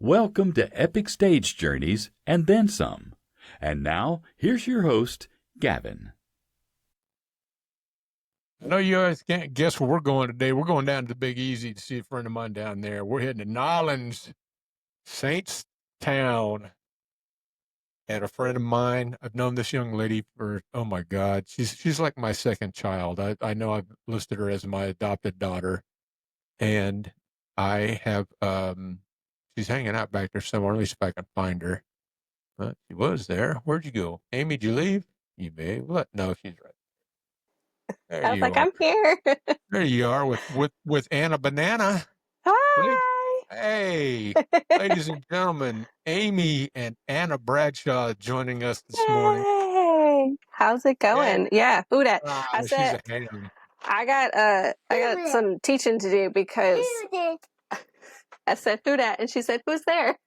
Welcome to Epic Stage Journeys and Then Some. And now, here's your host, Gavan. I know you guys can't guess where we're going today. We're going down to the Big Easy to see a friend of mine down there. We're heading to Nolens, Saints Town. And a friend of mine, I've known this young lady for, oh my God, she's like my second child. I know I've listed her as my adopted daughter. And I have, she's hanging out back there somewhere, at least if I can find her. But she was there. Where'd you go? Amy, did you leave? You may. What? No, she's right. There I was you like, are. I'm here. There you are with Anna Banana. Hi. Hey, ladies and gentlemen, Amy and Anna Bradshaw joining us this morning. Hey. How's it going? Yeah, who dat? I She's said a ham. I got some teaching to do because I said who dat, and she said who's there?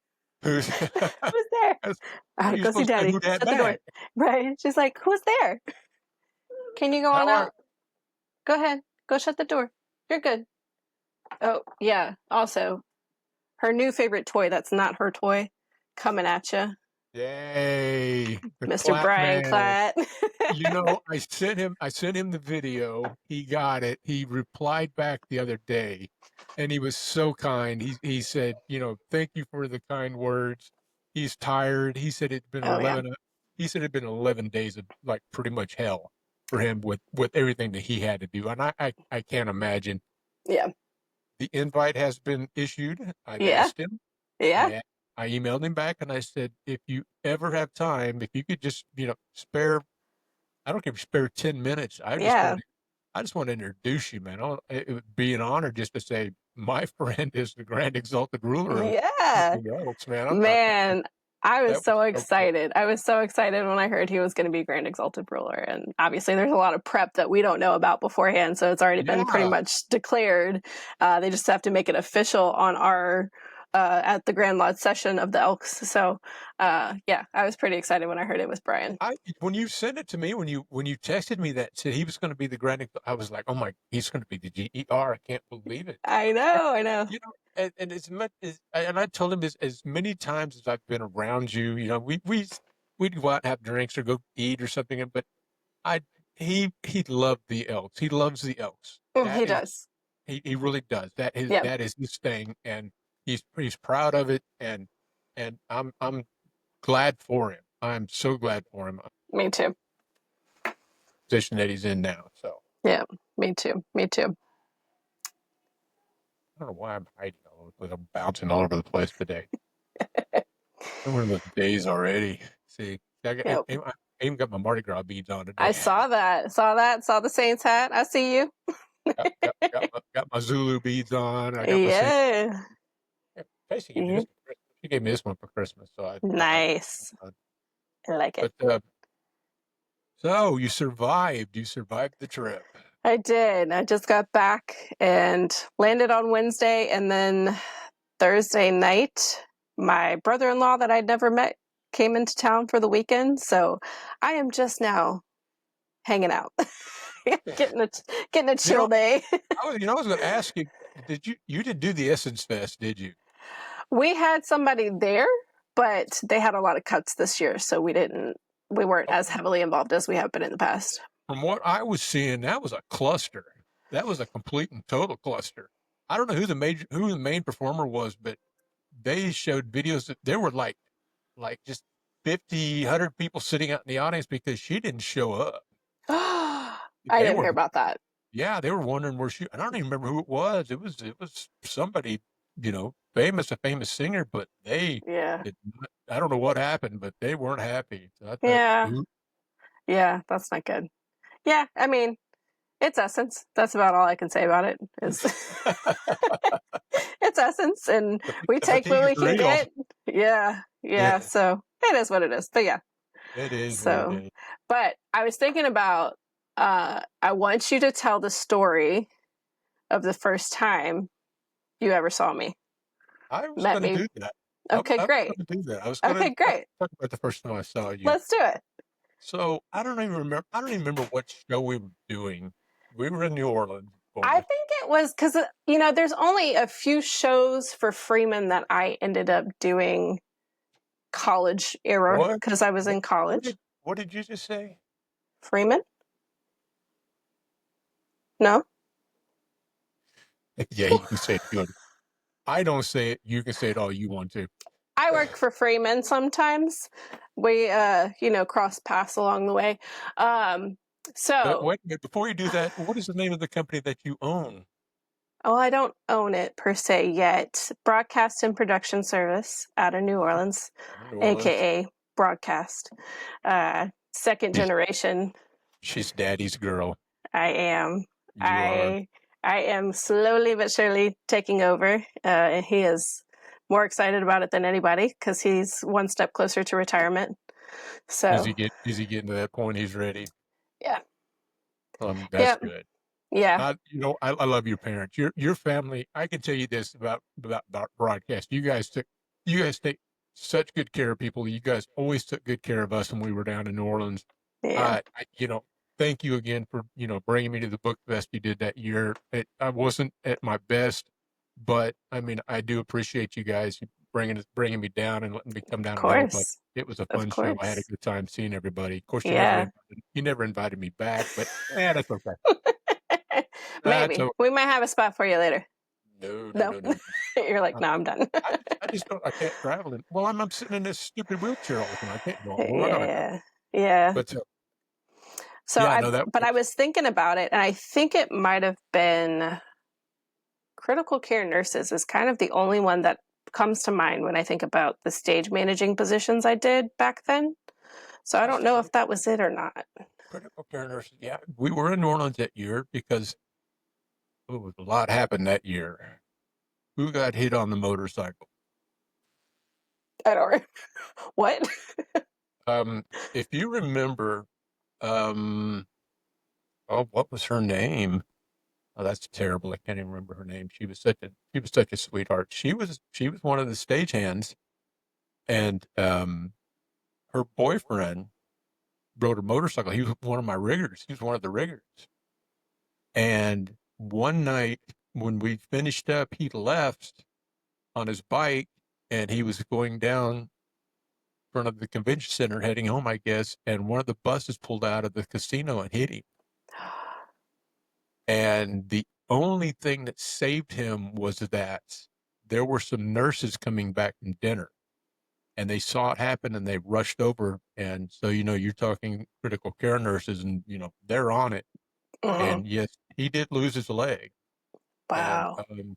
Who's Who's there? All right, go see Daddy. Who dat Shut the door. back? Right? She's like, who's there? Can you go on out? Go ahead. Go shut the door. You're good. Oh yeah. Also, her new favorite toy that's not her toy coming at you. Yay, Mr. Brian Klatt. You know, I sent him the video. He got it. He replied back the other day, and he was so kind. He said, you know, thank you for the kind words. He's tired. He said it'd been 11. He said it'd been 11 days of like pretty much hell for him with everything that he had to do, and I can't imagine. Yeah. The invite has been issued. I've Yeah. asked him. Yeah. I emailed him back and I said, if you ever have time, if you could just, you know, spare, I don't care if you spare 10 minutes. I just want to introduce you, man. It would be an honor just to say, my friend is the Grand Exalted Ruler of the Elks, man. Man, I was so excited. I was so excited when I heard he was going to be Grand Exalted Ruler. And obviously there's a lot of prep that we don't know about beforehand. So it's already been pretty much declared. They just have to make it official on our at the Grand Lodge session of the Elks. So yeah, I was pretty excited when I heard it was Brian. When you sent it to me, when you texted me that said he was going to be the Grand, I was like, oh my, he's going to be the GER. I can't believe it. I know. You know, and as much as, and I told him as many times as I've been around you, you know, we'd go out and have drinks or go eat or something, but he loved the Elks. He loves the Elks. He does. He really does. That is his thing, and he's proud of it, and I'm glad for him. I'm so glad for him. Me too. Position that he's in now. So yeah, me too. Me too. I don't know why I'm hiding all over the place. I'm bouncing all over the place today. I'm one of those days already. See, I even got my Mardi Gras beads on today. I saw that. Saw the Saints hat. I see you. got my Zulu beads on. I got my she gave me this one for Christmas. So nice. I like it. But so you survived. You survived the trip. I did. I just got back and landed on Wednesday, and then Thursday night, my brother-in-law that I'd never met came into town for the weekend. So I am just now hanging out, getting a chill day. I was going to ask you, you didn't do the Essence Fest, did you? We had somebody there, but they had a lot of cuts this year, so we weren't as heavily involved as we have been in the past. From what I was seeing, that was a cluster. That was a complete and total cluster. I don't know who the main performer was, but they showed videos that there were like just 50, 100 people sitting out in the audience because she didn't show up. I didn't hear about that. Yeah, they were wondering where I don't even remember who it was. It was somebody, you know, a famous singer, but I don't know what happened, but they weren't happy. So yeah, that's not good. Yeah, I mean, it's Essence. That's about all I can say about it. It's Essence, and we take what we can get. Yeah. So it is what it is. But yeah, it is. So, what it is. But I was thinking about. I want you to tell the story of the first time you ever saw me. I was going to do that. Okay, great. I was going to do that. I was going to talk about the first time I saw you. Let's do it. So I don't even remember what show we were doing. We were in New Orleans. I think it It was because, there's only a few shows for Freeman that I ended up doing college era because I was in college. What did you just say? Freeman? No? Yeah, you can say it good. I don't say it. You can say it all you want to. I work for Freeman sometimes. We, cross paths along the way. But wait, before you do that, what is the name of the company that you own? Oh, I don't own it per se yet. Broadcast and Production Service out of New Orleans, aka Broadcast. Second generation. She's daddy's girl. I am. You are. I am slowly but surely taking over, and he is more excited about it than anybody because he's one step closer to retirement. So is he getting to that point? He's ready. Yeah. That's good. Yeah. I love your parents. Your family. I can tell you this about broadcast. You guys take such good care of people. You guys always took good care of us when we were down in New Orleans. Yeah. Thank you again for bringing me to the book fest you did that year. I wasn't at my best, but I mean I do appreciate you guys bringing me down and letting me come down. Of course. It was a fun show. I had a good time seeing everybody. Of course, you never invited me back, but that's okay. Maybe we might have a spot for you later. No. You're like, no, I'm done. I just don't. I can't travel. Well, I'm sitting in this stupid wheelchair all the time. I can't go. Yeah. But I was thinking about it, and I think it might have been critical care nurses is kind of the only one that comes to mind when I think about the stage managing positions I did back then. So I don't know if that was it or not. Critical care nurses. Yeah, we were in New Orleans that year because a lot happened that year. Who got hit on the motorcycle? I don't remember. What? If you remember, what was her name? Oh, that's terrible. I can't even remember her name. She was such a sweetheart. She was one of the stagehands, and her boyfriend rode a motorcycle. He was one of my riggers. He was one of the riggers. And one night when we finished up, he left on his bike, and he was going down in front of the convention center, heading home, I guess. And one of the buses pulled out of the casino and hit him. And the only thing that saved him was that there were some nurses coming back from dinner, and they saw it happen and they rushed over. And so, you're talking critical care nurses, and, they're on it. Mm-hmm. And yes, he did lose his leg. Wow. And,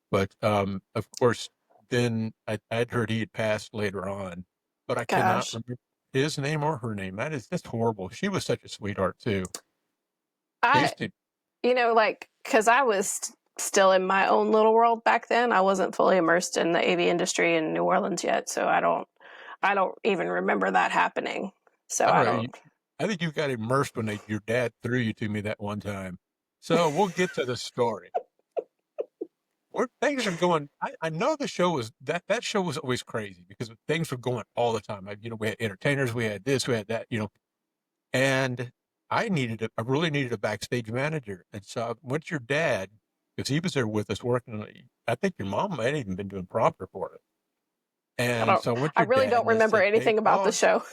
but of course, then I'd heard he had passed later on, but I cannot remember his name or her name. That's horrible. She was such a sweetheart too. Because I was still in my own little world back then. I wasn't fully immersed in the AV industry in New Orleans yet, so I don't even remember that happening. So I think you got immersed when your dad threw you to me that one time. So we'll get to the story. Things are going. I know the show was that show was always crazy because things were going all the time. We had entertainers, we had this, we had that, and I really needed a backstage manager. And so I went to your dad because he was there with us working. I think your mom might have even been doing proper for it. And I really don't remember anything about the show.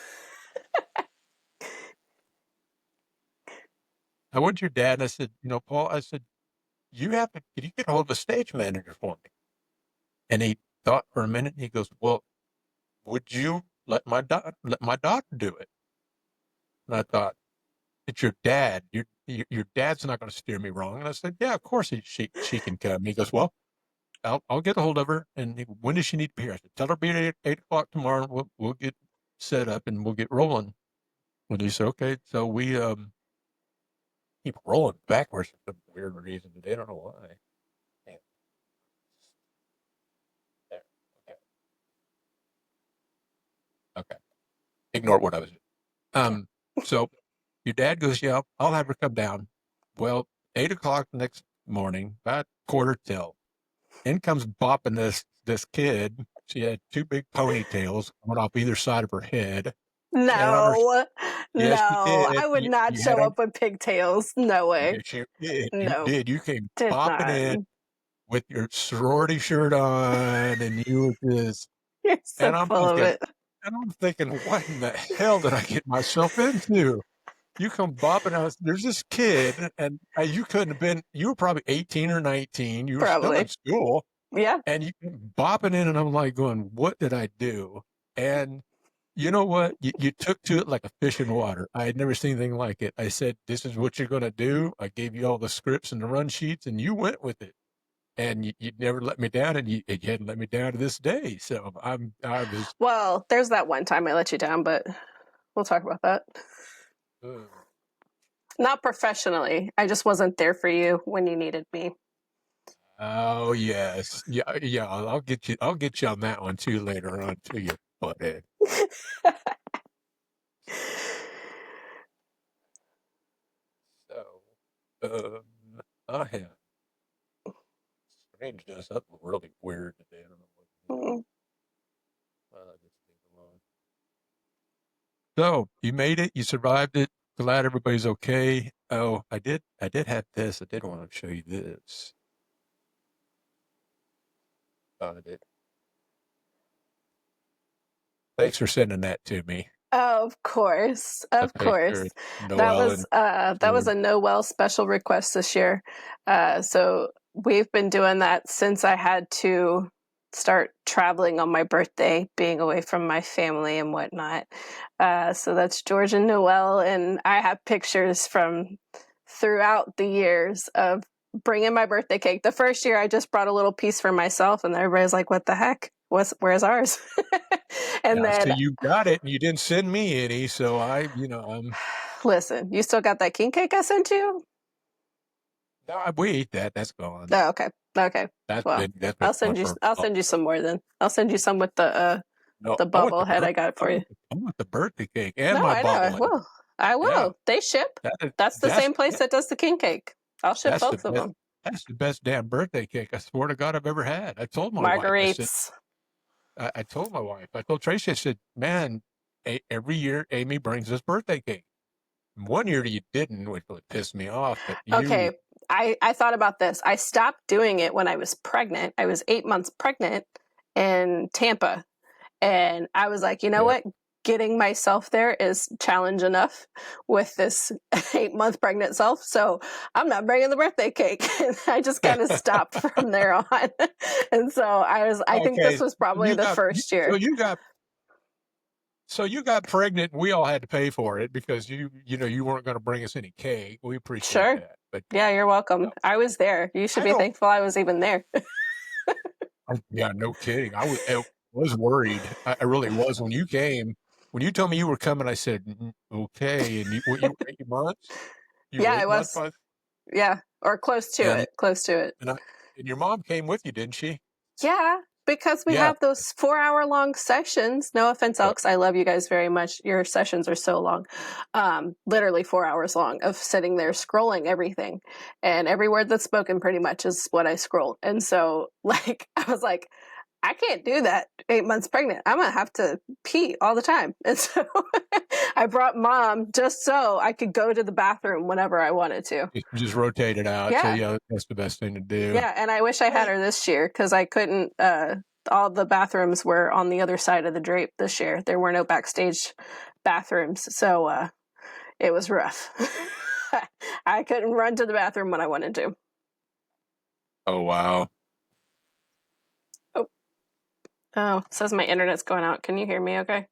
I went to your dad and I said, Paul, I said, can you get hold of a stage manager for me? And he thought for a minute and he goes, well, would you let my daughter do it? And I thought, it's your dad. Your dad's not going to steer me wrong. And I said, yeah, of course she can come. And he goes, well, I'll get a hold of her. And when does she need to be here? I said, tell her to be at 8 o'clock tomorrow. And we'll get set up and we'll get rolling. And he said, okay. So we keep rolling backwards for some weird reason today. I don't know why. There. Okay. Okay. Ignore what I was doing. So your dad goes, yeah, I'll have her come down. Well, 8 o'clock the next morning, about 1:45, in comes bopping this kid. She had two big ponytails coming off either side of her head. No, Yes, you no, did. I would not You had show on. up with pigtails. No way. Yes, you did. You No, did. You came did popping not. in with your sorority shirt on, and you were just. You're so And I'm full of thinking, it. what in the hell did I get myself into? You come bopping out. There's this kid, and you couldn't have been. You were probably 18 or 19. You were still in Probably. school, Yeah. and you came bopping in, and I'm like going, "What did I do?" And you know what? You took to it like a fish in water. I had never seen anything like it. I said, "This is what you're going to do." I gave you all the scripts and the run sheets, and you went with it. And you never let me down, and you hadn't let me down to this day. So I was. Well, there's that one time I let you down, but we'll talk about that. Not professionally. I just wasn't there for you when you needed me. Oh yes, yeah. I'll get you. I'll get you on that one too later on too. You butthead. So, I have strange doing something really weird today. I don't know what. Just leave it alone. So you made it. You survived it. Glad everybody's okay. Oh, I did. I did have this. I did want to show you this. I did. Thanks for sending that to me. Of course, of course. Noel That was a Noel special request this year. So we've been doing that since I had to start traveling on my birthday, being away from my family and whatnot. So that's George and Noel, and I have pictures from throughout the years of bringing my birthday cake. The first year I just brought a little piece for myself, and everybody's like, "What the heck? Where's ours?" And yeah, so then you got it, and you didn't send me any, so I'm. listen, you still got that king cake I sent you? No, we ate that. That's gone. Oh, okay. Okay. That's Well, been that's been gone for. I'll send you some more then. I'll send you some with No, the I want the bubble head I got for you. I want the birthday cake and No, my I know. I bobblehead. will. I Yeah, will. They ship. That's the that's same place that does the king cake. I'll ship that's the both of best. them. That's the best damn birthday cake I swear to God I've ever had. I told my wife. I said. Marguerites. I told my wife. I told Tracy. I said, "Man, every year Amy brings us birthday cake. One year you didn't, which really pissed me off. But Okay. I thought about this. I stopped doing it when I was pregnant. I was 8 months pregnant in Tampa. And I was like, you know what? Getting myself there is challenge enough with this 8-month pregnant self. So I'm not bringing the birthday cake. And I just kind of stopped from there on. And so I think this was probably the first year. So you got pregnant. And we all had to pay for it because you weren't going to bring us any cake. We appreciate Sure. that. But Yeah, you're welcome. I was there. You should be thankful I was even there. Yeah, no kidding. I was worried. I really was when you came. When you told me you were coming, I said, "Okay." And you were 8 months. You were Yeah, I 8 months. was. Yeah, or close to And it. Close to it. and your mom came with you, didn't she? Yeah, because we Yeah. have those 4-hour long sessions. No offense, Alex. I love you guys very much. Your sessions are so long. Literally 4 hours long of sitting there scrolling everything. And every word that's spoken pretty much is what I scrolled. And so like I was like, I can't do that 8 months pregnant. I'm gonna have to pee all the time. And so I brought mom just so I could go to the bathroom whenever I wanted to. Just rotate it out. Yeah. So yeah, that's the best thing to do. Yeah, and I wish I had her this year because I couldn't. All the bathrooms were on the other side of the drape this year. There were no backstage bathrooms, so it was rough. I couldn't run to the bathroom when I wanted to. Oh wow. Oh, it says my internet's going out. Can you hear me? Okay.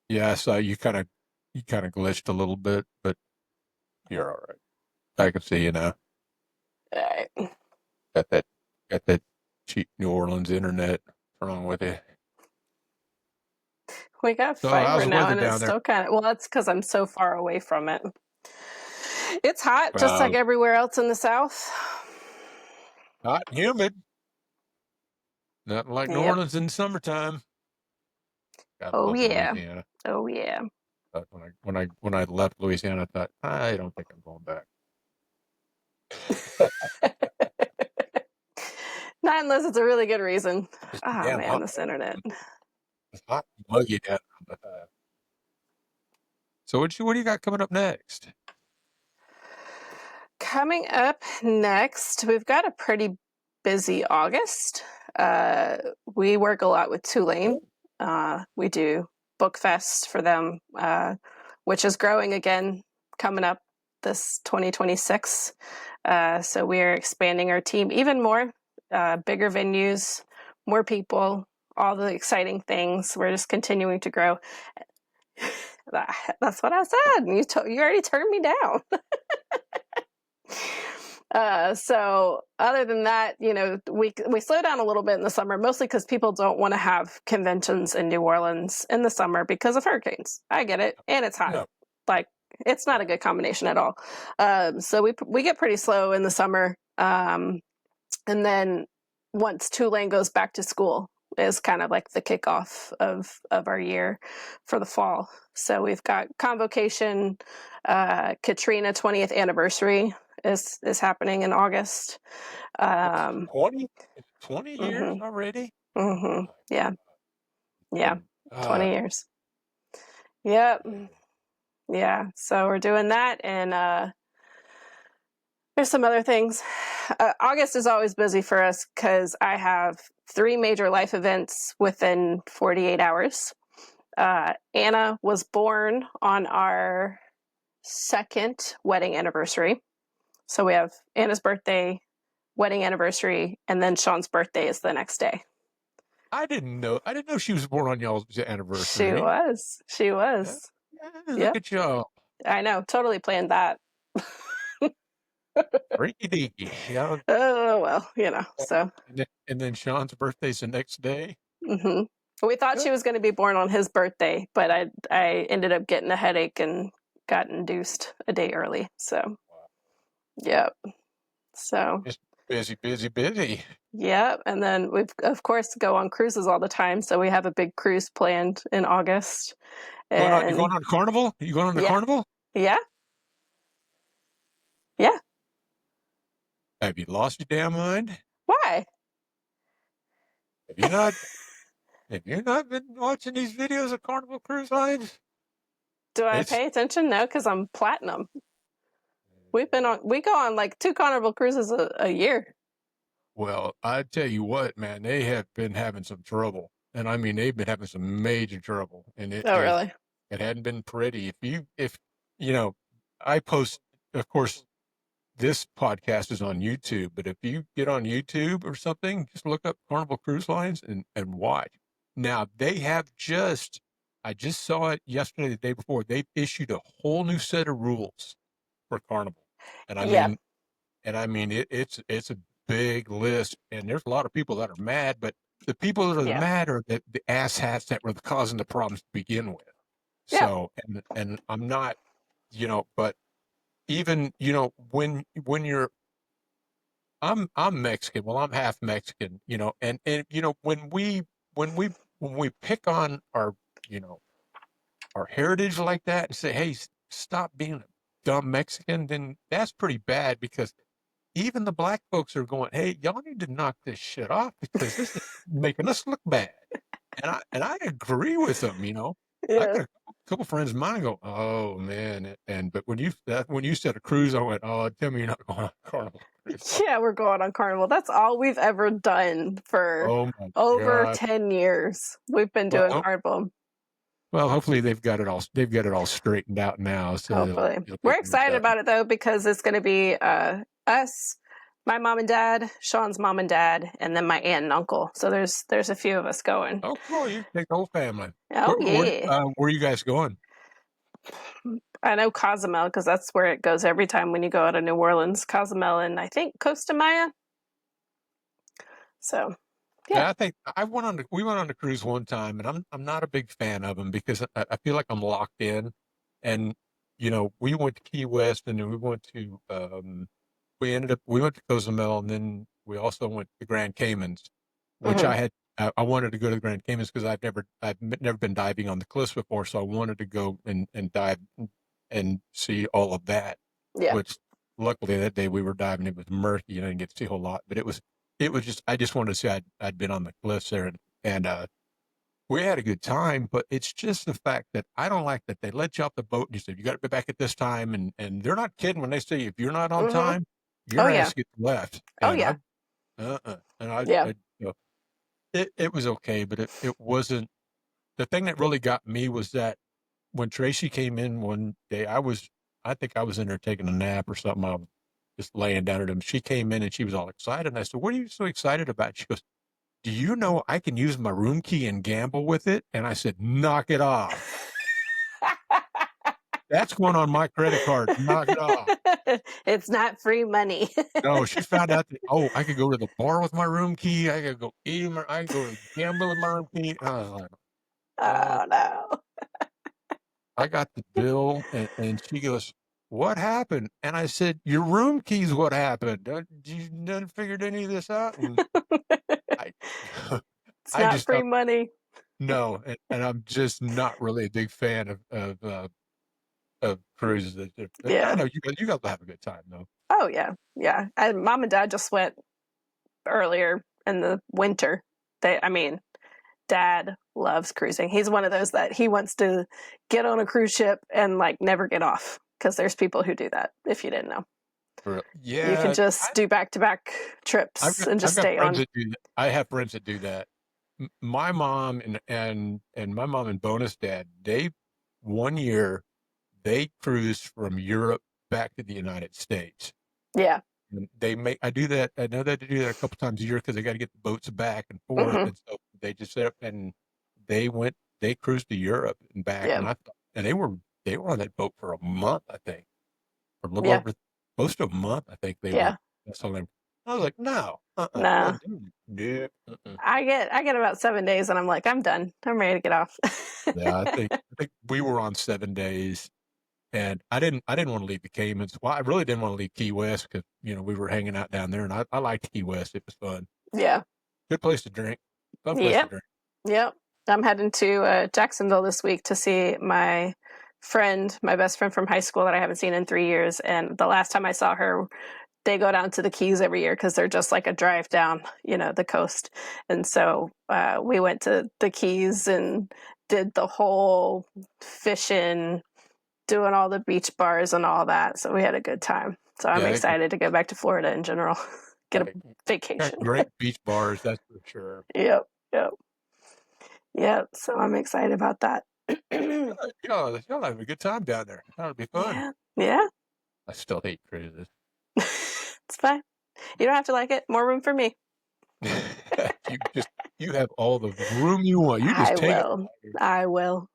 Yeah, so you kind of glitched a little bit, but you're all right. I can see you now. All right. Got that cheap New Orleans internet. What's wrong with you? We got fiber now, and it's still kind of. Well, that's because I'm so far away from it. It's hot, just like everywhere else in the South. Hot and humid. Nothing like New Orleans in the summertime. Oh yeah. Louisiana. Oh yeah. But when I left Louisiana, I thought I don't think I'm going back. Not unless it's a really good reason. Oh man, this internet. It's hot and muggy down on the So what do you got coming up next? Coming up next, we've got a pretty busy August. We work a lot with Tulane. We do Book Fest for them, which is growing again coming up this 2026. So we are expanding our team even more, bigger venues, more people, all the exciting things. We're just continuing to grow. That's what I said. You already turned me down. So other than that, we slow down a little bit in the summer, mostly because people don't want to have conventions in New Orleans in the summer because of hurricanes. I get it, and it's hot. Yeah. Like, it's not a good combination at all. So we get pretty slow in the summer, and then once Tulane goes back to school is kind of like the kickoff of our year for the fall. So we've got Convocation, Katrina 20th anniversary is happening in August. 20 years Mm-hmm. already? Mm-hmm. Yeah. 20 years. Yep. Yeah. So we're doing that, and there's some other things. August is always busy for us because I have 3 major life events within 48 hours. Anna was born on our 2nd wedding anniversary. So we have Anna's birthday, wedding anniversary, and then Sean's birthday is the next day. I didn't know she was born on y'all's anniversary. She was. Yeah, look at y'all. I know, totally planned that. Freaky deaky. Yeah. Oh, well, so. And then Sean's birthday's the next day. Mm-hmm. We thought she was going to be born on his birthday, but I ended up getting a headache and got induced a day early. So, yep. So. Just busy. Yep. And then we, of course, go on cruises all the time. So we have a big cruise planned in August. You going on Carnival? You going on the Carnival? Yeah. Yeah. Have you lost your damn mind? Why? Have you not been watching these videos of Carnival Cruise Lines? Do I pay attention? No, because I'm platinum. We go on like 2 Carnival cruises a year. Well, I tell you what, man, they have been having some trouble. And I mean, they've been having some major trouble. And really? It hadn't been pretty. If I post, of course, this podcast is on YouTube, but if you get on YouTube or something, just look up Carnival Cruise Lines and watch. Now, I just saw it yesterday, the day before, they've issued a whole new set of rules for Carnival. And I mean, it's a big list, and there's a lot of people that are mad, but the people that are mad are the asshats that were causing the problems to begin with. Yeah. So, and I'm not, but even, when you're, I'm Mexican. Well, I'm half Mexican, and when we pick on our, our heritage like that and say, hey, stop being a dumb Mexican, then that's pretty bad, because even the black folks are going, hey, y'all need to knock this shit off because this is making us look bad. And I agree with them, Yeah. I got a couple friends of mine go, oh man. But when you said a cruise, I went, oh, tell me you're not going on Carnival cruise. Yeah, we're going on Carnival. That's all we've ever done for over 10 years. We've been doing Carnival. Well, hopefully they've got it all straightened out now. So hopefully. We're excited about it though, because it's going to be us, my mom and dad, Sean's mom and dad, and then my aunt and uncle. So there's a few of us going. Oh, cool! You take the whole family. Oh, yeah. Where are you guys going? I know Cozumel, because that's where it goes every time when you go out of New Orleans. Cozumel and I think Costa Maya. So. Yeah, I think we went on the cruise one time, and I'm not a big fan of them because I feel like I'm locked in. And we went to Key West, and then we went to we went to Cozumel, and then we also went to Grand Caymans, which I wanted to go to the Grand Caymans because I've never been diving on the cliffs before, so I wanted to go and dive and see all of that. Yeah. Which luckily that day we were diving, it was murky, and I didn't get to see a whole lot, but it was just, I just wanted to say I'd been on the cliffs there, and we had a good time, but it's just the fact that I don't like that they let you off the boat and you said, you got to be back at this time. And they're not kidding when they say, if you're not on Mm-hmm. time, Oh, your yeah. ass gets left. Oh, And yeah. Yeah. it was okay, but it wasn't. The thing that really got me was that when Tracy came in one day, I think I was in there taking a nap or something. I was just laying down at him. She came in and she was all excited. And I said, what are you so excited about? She goes, do you know I can use my room key and gamble with it? And I said, knock it off. That's going on my credit card. Knock it off. It's not free money. No, she found out that, I could go to the bar with my room key. I could go eat, I could go gamble with my room key. I was like, Oh, no. I got the bill and she goes, what happened? And I said, your room key's what happened. You didn't figured any of this out? And I, It's I not just free thought, money. no. And I'm just not really a big fan of cruises. I Yeah. don't know. You guys will have a good time though. Oh, yeah. Yeah. Mom and Dad just went earlier in the winter. Dad loves cruising. He's one of those that he wants to get on a cruise ship and like never get off, because there's people who do that, if you didn't know. Yeah. You can just do back-to-back trips and just stay on. I have friends that do that. My mom and my mom and bonus dad, one year they cruised from Europe back to the United States. Yeah. And I do that. I know that they do that a couple times a year because they got to get the boats back and forth. Mm-hmm. And so they just set up and they cruised to Europe and back. Yeah. And they were on that boat for a month, I think, or a little Yeah. over close to a month. I think they Yeah. were. That's all I was like, no, No. yeah. I get about 7 days and I'm like, I'm done. I'm ready to get off. Yeah, I think we were on 7 days, and I didn't want to leave the Caymans. Well, I really didn't want to leave Key West because we were hanging out down there, and I liked Key West. It was fun. Yeah. Good place to drink. Fun place to drink. Yep. I'm heading to Jacksonville this week to see my best friend from high school that I haven't seen in 3 years. And the last time I saw her, they go down to the Keys every year because they're just like a drive down, the coast. And so we went to the Keys and did the whole fishing, doing all the beach bars and all that. So we had a good time. So I'm excited to go back to Florida in general, get a vacation. Great beach bars, that's for sure. Yep. So I'm excited about that. Y'all have a good time down there. That'll be fun. Yeah. I still hate cruises. It's fine. You don't have to like it. More room for me. You have all the room you want. You just take it. I will.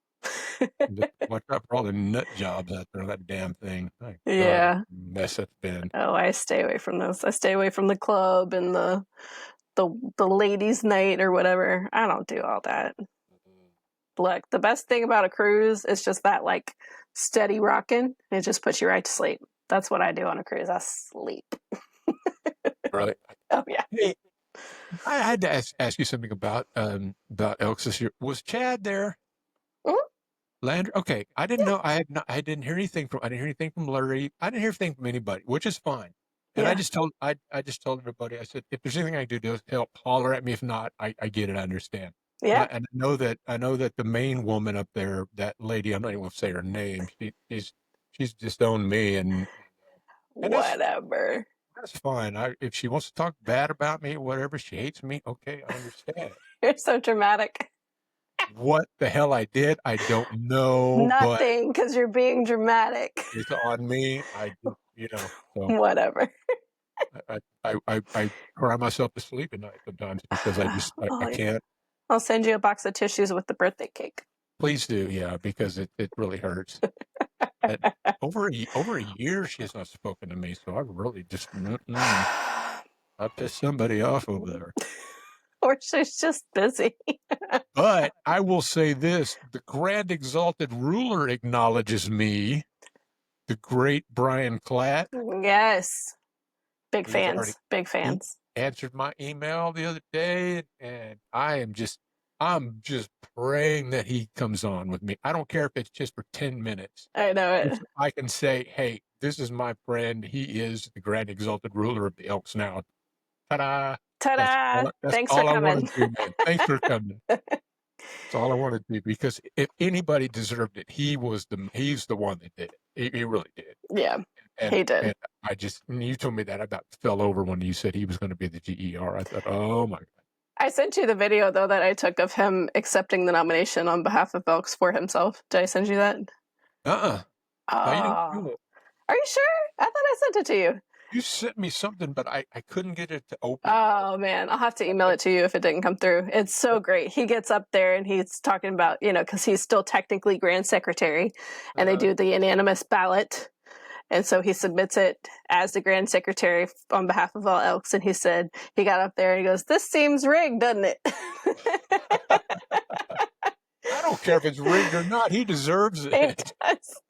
Watch out for all the nut jobs out there on that damn thing. Yeah. Mess it's been. Oh, I stay away from those. I stay away from the club and the ladies' night or whatever. I don't do all that. Look, the best thing about a cruise is just that like steady rocking. It just puts you right to sleep. That's what I do on a cruise. I sleep. Really? Oh yeah. Hey, I had to ask you something about Elks this year. Was Chad there? Mm-hmm. Landry? Okay, I didn't know. I didn't hear anything from Larry. I didn't hear anything from anybody, which is fine. And I just told everybody. I said, if there's anything I can do to help, holler at me. If not, I get it. I understand. Yeah. And I know that the main woman up there, that lady, I'm not even going to say her name. She's disowned me and whatever. That's fine. If she wants to talk bad about me, whatever, she hates me. Okay, I understand. You're so dramatic. What the hell I did, I don't know. Nothing, because you're being dramatic. It's on me. So whatever. I cry myself to sleep at night sometimes because I can't. I'll send you a box of tissues with the birthday cake. Please do, yeah, because it really hurts. Over a year, she has not spoken to me, so I really just I pissed somebody off over there. Or she's just busy. But I will say this: the Grand Exalted Ruler acknowledges me. The great Brian Klatt. Yes. Big fans. He answered my email the other day, and I'm just praying that he comes on with me. I don't care if it's just for 10 minutes. I know it. I can say, hey, this is my friend. He is the Grand Exalted Ruler of the Elks now. Ta-da! Ta-da! Thanks for coming. Thanks for coming. That's all I wanted to do, because if anybody deserved it, he's the one that did it. He really did. Yeah, And he did. when you told me that, I about fell over when you said he was going to be the GER. I thought, oh my God. I sent you the video, though, that I took of him accepting the nomination on behalf of Elks for himself. Did I send you that? No, you didn't do it. Are you sure? I thought I sent it to you. You sent me something, but I couldn't get it to open. Oh, man. I'll have to email it to you if it didn't come through. It's so great. He gets up there and he's talking about, because he's still technically Grand Secretary, and they do the unanimous ballot. And so he submits it as the Grand Secretary on behalf of all Elks. And he said, he got up there and he goes, "This seems rigged, doesn't it?" I don't care if it's rigged or not. He deserves it. He does.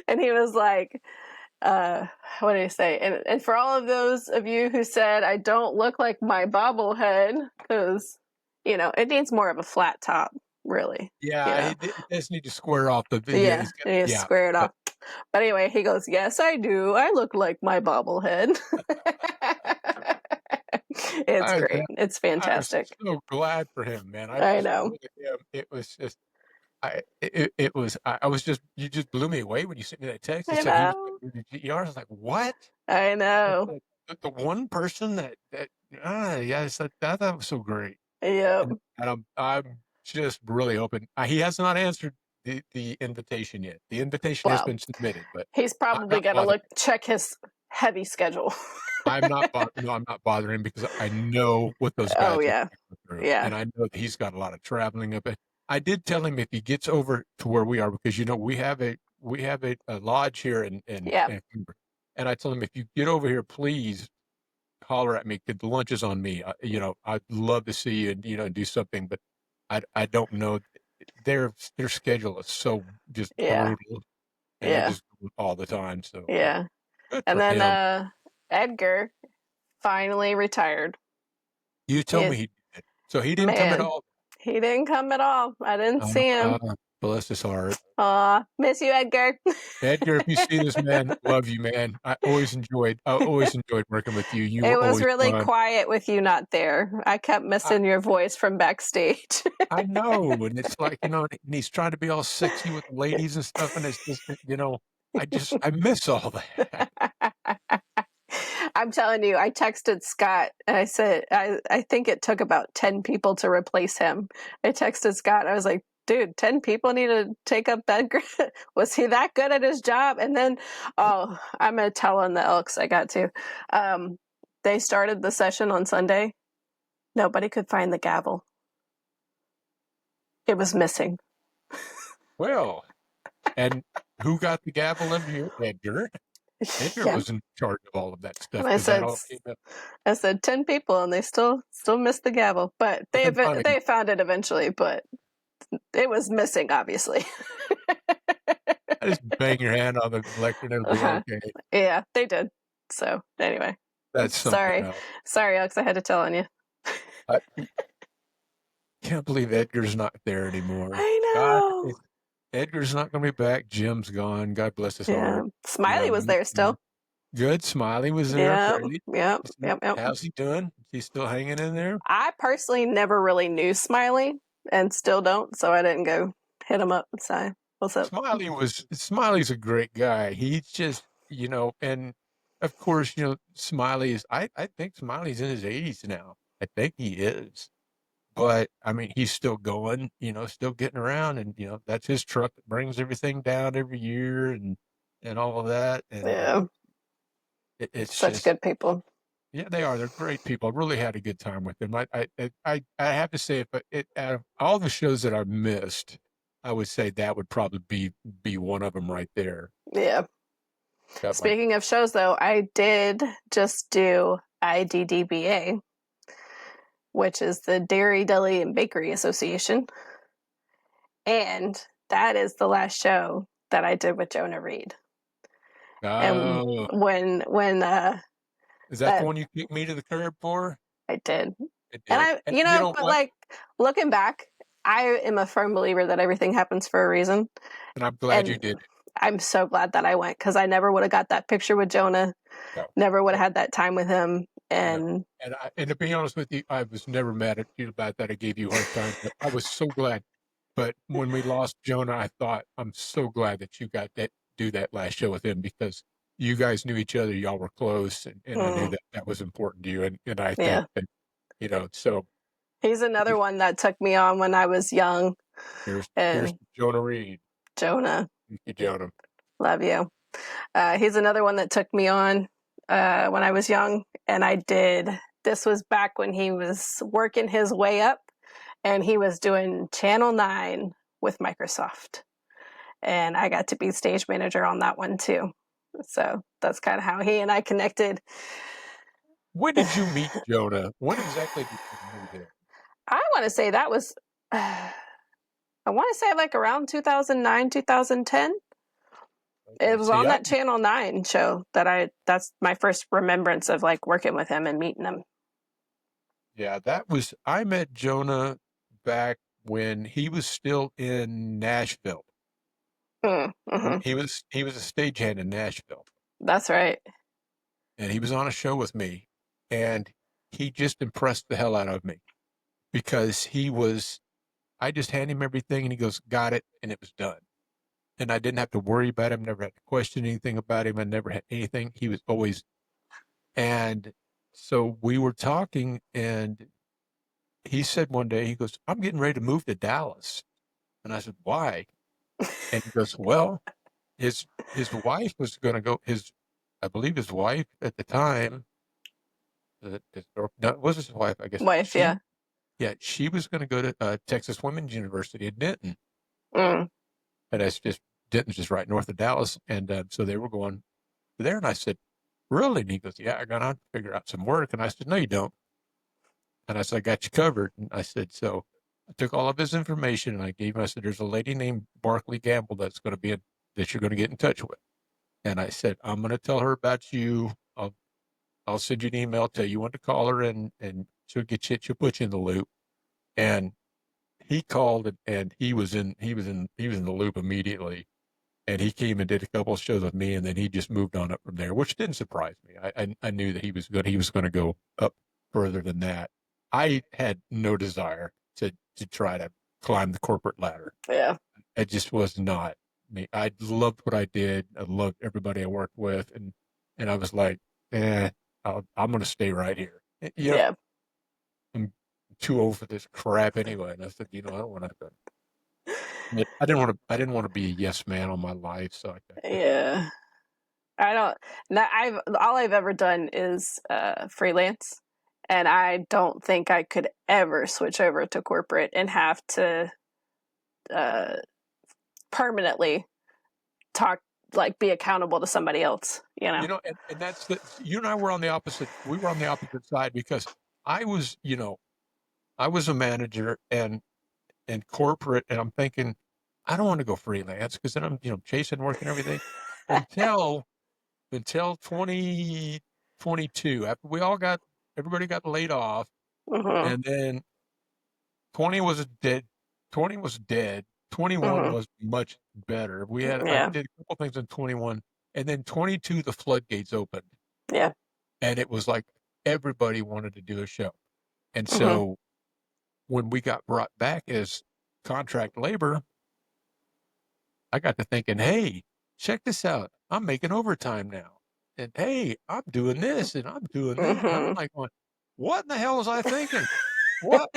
And he was like, what did he say? And for all of those of you who said, I don't look like my bobblehead, because, it needs more of a flat top, really. Yeah, he does need to square off the video. Yeah, he needs to square it off. But anyway, he goes, "Yes, I do. I look like my bobblehead." It's great. It's fantastic. I'm so glad for him, man. I know. It was just, you just blew me away when you sent me that text. I It said he was know. going to the GER. I was like, what? I know. The one person I thought that was so great. Yep. And I'm just really hoping he has not answered the invitation yet. The invitation has been submitted, but he's probably got to check his heavy schedule. I'm not bothering him, because I know what those guys are through. Yeah. And I know that he's got a lot of traveling up. I did tell him if he gets over to where we are, because we have a lodge here in Vancouver. And I told him, if you get over here, please holler at me, because the lunch is on me. I'd love to see you and do something, but I don't know. Their schedule is so just brutal, and they just do it all the time. So and then Edgar finally retired. You told me he did. So he didn't come at all. He didn't come at all. I didn't see him. Bless his heart. Miss you, Edgar. Edgar, if you see this, man, love you, man. I always enjoyed working with you. It was really quiet with you not there. I kept missing your voice from backstage. I know, and it's like, and he's trying to be all sexy with ladies and stuff, and it's just, I miss all that. I'm telling you, I texted Scott and I said, I think it took about 10 people to replace him. I texted Scott. I was like, dude, 10 people need to take up Edgar. Was he that good at his job? And then, I'm going to tell on the Elks. I got to. They started the session on Sunday. Nobody could find the gavel. It was missing. Well, and who got the gavel of you? Edgar. Edgar was in charge of all of that stuff. And I said 10 people, and they still missed the gavel. But they found it eventually, but it was missing, obviously. I just bang your hand on the lectern and it'll be okay. Yeah, they did. So anyway, that's sorry, Alex. I had to tell on you. I can't believe Edgar's not there anymore. I know. God, Edgar's not going to be back. Jim's gone. God bless his heart. Smiley was there still. Good. Smiley was there. Yep. How's he doing? Is he still hanging in there? I personally never really knew Smiley, and still don't, so I didn't go hit him up and say, "What's up?" Smiley's a great guy. He's just, and of course, Smiley is. I think Smiley's in his 80s now. I think he is. But I mean, he's still going, still getting around, and that's his truck that brings everything down every year, and all of that. And it's such good people. Yeah, they are. They're great people. I really had a good time with them. I have to say, out of all the shows that I've missed, I would say that would probably be one of them right there. Yeah. Speaking of shows, though, I did just do IDDBA, which is the Dairy, Deli, and Bakery Association. And that is the last show that I did with Jonah Reed. Oh. And when is that the one you kicked me to the curb for? I did. And but like, looking back, I am a firm believer that everything happens for a reason. And I'm glad you did. I'm so glad that I went, because I never would have got that picture with Jonah. No. Never would have had that time with him. And to be honest with you, I was never mad at you about that. I gave you a hard time. But I was so glad. But when we lost Jonah, I thought, I'm so glad that you got that do that last show with him, because you guys knew each other, y'all were close, and I knew that was important to you, and I think that, so he's another one that took me on when I was young. here's Jonah Reed. Jonah. Thank you, Jonah. Love you. He's another one that took me on when I was young, and this was back when he was working his way up, and he was doing Channel 9 with Microsoft. And I got to be stage manager on that one too. So that's kind of how he and I connected. When did you meet Jonah? When exactly did you meet him? I want to say that was, I want to say like around 2009, 2010. It was on that Channel 9 show that's my first remembrance of like working with him and meeting him. Yeah, I met Jonah back when he was still in Nashville. Mm-hmm. He was a stagehand in Nashville. That's right. And he was on a show with me, and he just impressed the hell out of me, because I just handed him everything and he goes, got it, and it was done. And I didn't have to worry about him, never had to question anything about him. I never had anything. He was always, and so we were talking, and he said one day, he goes, I'm getting ready to move to Dallas. And I said, why? And he goes, well, his wife was going to go, I believe his wife at the time, no, it was his wife, I guess. Wife, yeah. Yeah, she was going to go to Texas Women's University at Denton. Mm. And Denton's just right north of Dallas. And so they were going there. And I said, really? And he goes, yeah, I got to figure out some work. And I said, no, you don't. And I said, I got you covered. And I said, so I took all of his information and I gave him, I said, there's a lady named Barkley Gamble that you're going to get in touch with. And I said, I'm going to tell her about you. I'll send you an email, tell you when to call her, and she'll put you in the loop. And he called, and he was in the loop immediately. And he came and did a couple of shows with me, and then he just moved on up from there, which didn't surprise me. I knew that he was going to go up further than that. I had no desire to try to climb the corporate ladder. Yeah. It just was not me. I loved what I did. I loved everybody I worked with, and I was like, I'm going to stay right here. Yeah. I'm too old for this crap anyway. And I said, I don't want to. But I didn't want to be a yes man all my life. So yeah. All I've ever done is freelance, and I don't think I could ever switch over to corporate and have to permanently be accountable to somebody else, and that's you and I were on the opposite. We were on the opposite side, because I was a manager and corporate, and I'm thinking, I don't want to go freelance, because then I'm, chasing work and everything until 2022, after everybody got laid off. Mm-hmm. And then 20 was dead. 21 Mm-hmm. was much better. I did a couple things in 21, and then 22, the floodgates opened. Yeah. And it was like everybody wanted to do a show. And so when we got brought back as contract labor, I got to thinking, hey, check this out. I'm making overtime now. And hey, I'm doing this and I'm doing that. And I'm like, what in the hell was I thinking? What?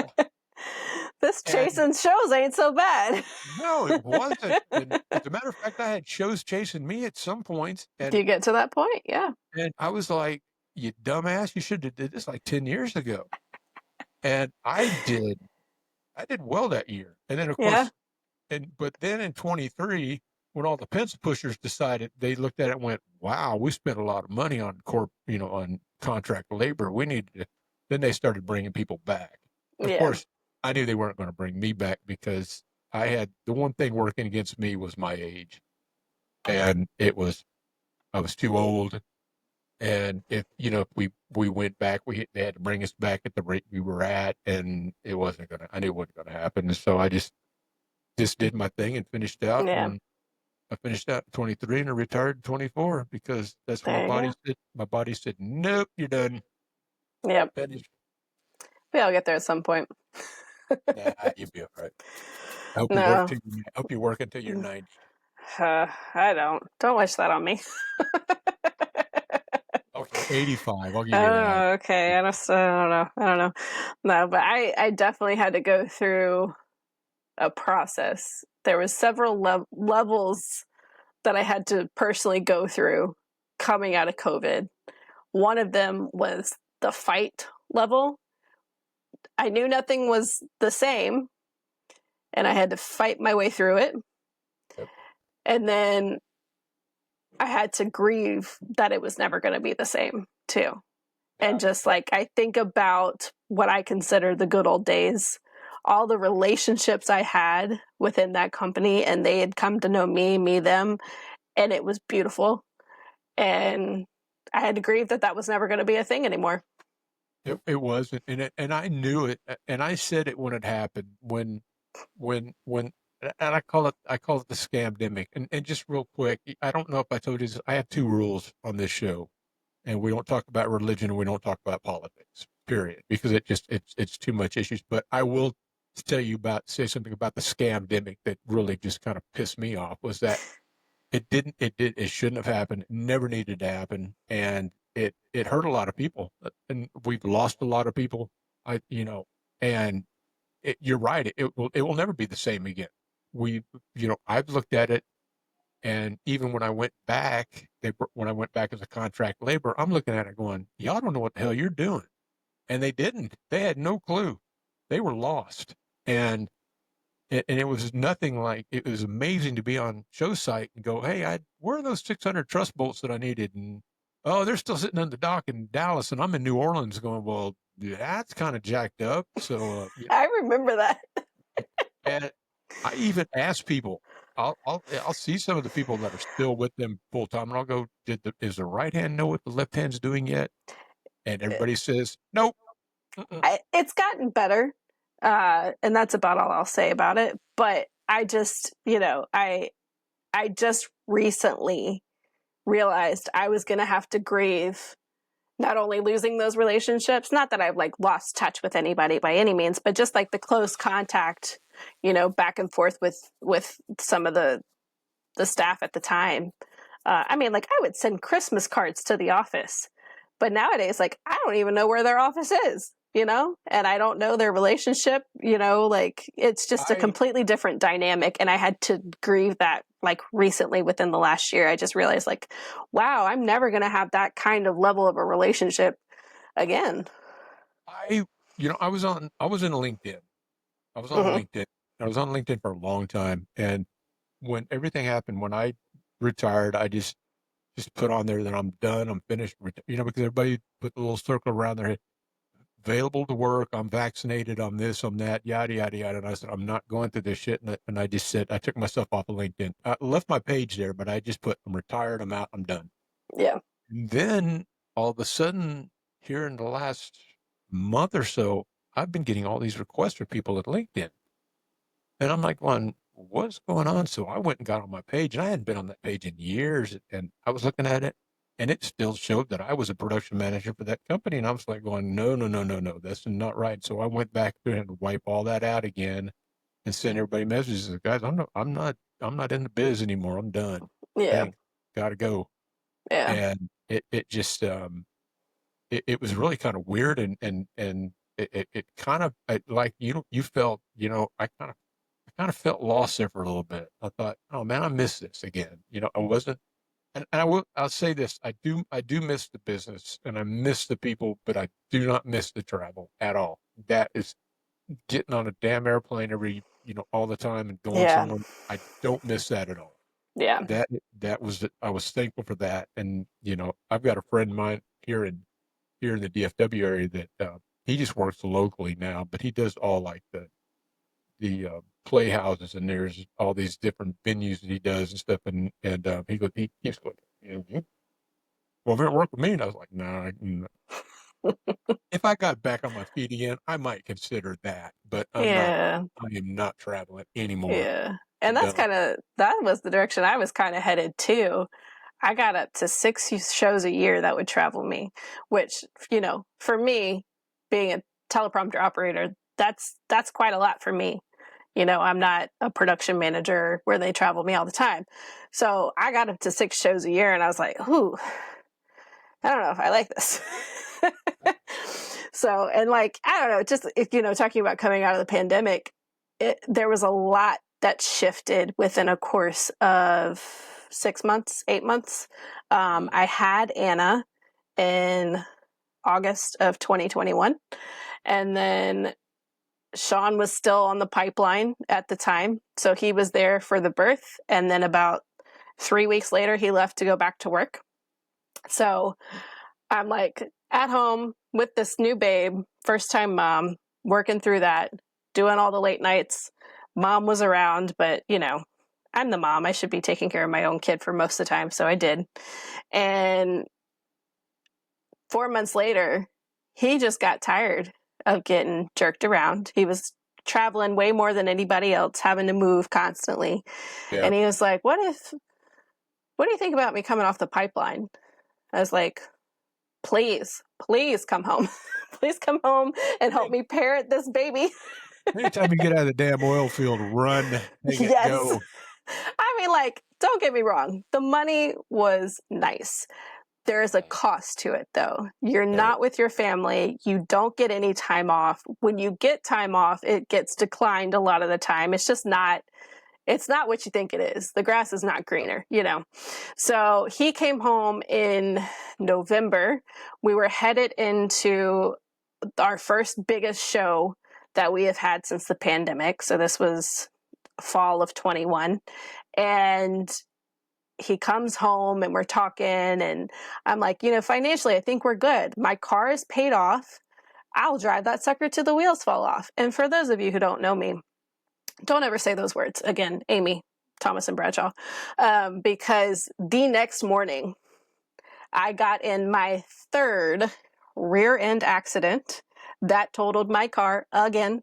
This chasing shows ain't so bad. No, it wasn't. And as a matter of fact, I had shows chasing me at some points. And, do you get to that point? Yeah. And I was like, you dumbass, you should have did this like 10 years ago. And I did well that year. And then of course, but then in 23, when all the pencil pushers decided, they looked at it and went, wow, we spent a lot of money on on contract labor. Then they started bringing people back. Of course, I knew they weren't going to bring me back, because I had the one thing working against me was my age. And I was too old. And if we went back, they had to bring us back at the rate we were at, and I knew it wasn't going to happen. So I just did my thing and finished out. Yeah. And I finished out in 23 and I retired in 24, because that's what my body said. My body said, nope, you're done. Yep. Finished. We all get there at some point. Nah, you'll be all right. I hope No. you work until you're 90. I don't. Don't wish that on me. Okay, 85. I'll give you that. Oh, okay. I don't know. I don't know. No, but I definitely had to go through a process. There was several levels that I had to personally go through coming out of COVID. One of them was the fight level. I knew nothing was the same, and I had to fight my way through it. Yep. And then I had to grieve that it was never going to be the same, too. And just like, I think about what I consider the good old days, all the relationships I had within that company, and they had come to know me, them, and it was beautiful. And I had to grieve that was never going to be a thing anymore. It wasn't, and I knew it, and I said it when it happened, when, and I call it the scamdemic. And just real quick, I don't know if I told you this, I have 2 rules on this show, and we don't talk about religion and we don't talk about politics, period, because it's too much issues. But I will say something about the scamdemic that really just kind of pissed me off, was that it shouldn't have happened, it never needed to happen, and it hurt a lot of people, and we've lost a lot of people. And you're right, it will never be the same again. I've looked at it, and even when I went back, when I went back as a contract labor, I'm looking at it going, y'all don't know what the hell you're doing. And they didn't. They had no clue. They were lost. And it was nothing like, it was amazing to be on show site and go, hey, where are those 600 truss bolts that I needed? And, oh, they're still sitting on the dock in Dallas, and I'm in New Orleans going, well, that's kind of jacked up. So, I remember that. and I even ask people, I'll see some of the people that are still with them full time, and I'll go, is the right hand know what the left hand's doing yet? And everybody says, nope. It's gotten better, and that's about all I'll say about it. But I just, I just recently realized I was going to have to grieve not only losing those relationships, not that I've like lost touch with anybody by any means, but just like the close contact, back and forth with some of the staff at the time. I mean, like, I would send Christmas cards to the office, but nowadays, like, I don't even know where their office is, and I don't know their relationship, like, it's just a completely different dynamic. And I had to grieve that, like, recently within the last year. I just realized, like, wow, I'm never going to have that kind of level of a relationship again. I was in LinkedIn. I was on Mm-hmm. LinkedIn. I was on LinkedIn for a long time. And when everything happened, when I retired, I just put on there that I'm done, I'm finished, because everybody put a little circle around their head, available to work, I'm vaccinated, I'm this, I'm that, yada, yada, yada. And I said, I'm not going through this shit. And I just said, I took myself off of LinkedIn. I left my page there, but I just put, I'm retired, I'm out, I'm done. Yeah. And then all of a sudden, here in the last month or so, I've been getting all these requests for people at LinkedIn. And I'm like, what's going on? So I went and got on my page, and I hadn't been on that page in years. And I was looking at it, and it still showed that I was a production manager for that company. And I was like going, no, no, no, no, no, that's not right. So I went back there and wipe all that out again and send everybody messages. Guys, I'm not in the biz anymore. I'm done. Yeah. Thanks. Gotta go. Yeah. And it just, it was really kind of weird. And it kind of, like, you felt, I kind of felt lost there for a little bit. I thought, oh man, I miss this again. I wasn't, and I'll say this, I do miss the business and I miss the people, but I do not miss the travel at all. That is getting on a damn airplane all the time and going Yeah. somewhere. I don't miss that at all. Yeah. That was, I was thankful for that. And, I've got a friend of mine here in the DFW area that, he just works locally now, but he does all like the playhouses, and there's all these different venues that he does and stuff. And he keeps going, well, if it worked with me, and I was like, nah. If I got back on my feet again, I might consider that, but I am not traveling anymore. Yeah. And that was the direction I was kind of headed too. I got up to 6 shows a year that would travel me, which, for me, being a teleprompter operator, that's quite a lot for me. I'm not a production manager where they travel me all the time. So I got up to 6 shows a year and I was like, ooh, I don't know if I like this. So, and like, I don't know, just, talking about coming out of the pandemic, there was a lot that shifted within a course of 6 months, 8 months. I had Anna in August of 2021. And then Sean was still on the pipeline at the time. So he was there for the birth. And then about 3 weeks later, he left to go back to work. So I'm like at home with this new babe, first time mom, working through that, doing all the late nights. Mom was around, but I'm the mom. I should be taking care of my own kid for most of the time. So I did. And 4 months later, he just got tired of getting jerked around. He was traveling way more than anybody else, having to move constantly. Yeah. And he was like, what do you think about me coming off the pipeline? I was like, please come home. Please come home and help me parent this baby. Anytime you get out of the damn oil field, run. Yes. Go. I mean, like, don't get me wrong. The money was nice. There is a cost to it, though. You're not with your family. You don't get any time off. When you get time off, it gets declined a lot of the time. It's just not, it's not what you think it is. The grass is not greener, So he came home in November. We were headed into our first biggest show that we have had since the pandemic. So this was fall of 21. And he comes home and we're talking and I'm like, financially, I think we're good. My car is paid off. I'll drive that sucker till the wheels fall off. And for those of you who don't know me, don't ever say those words again, Amy, Thomas, and Bradshaw, because the next morning I got in my 3rd rear end accident that totaled my car again.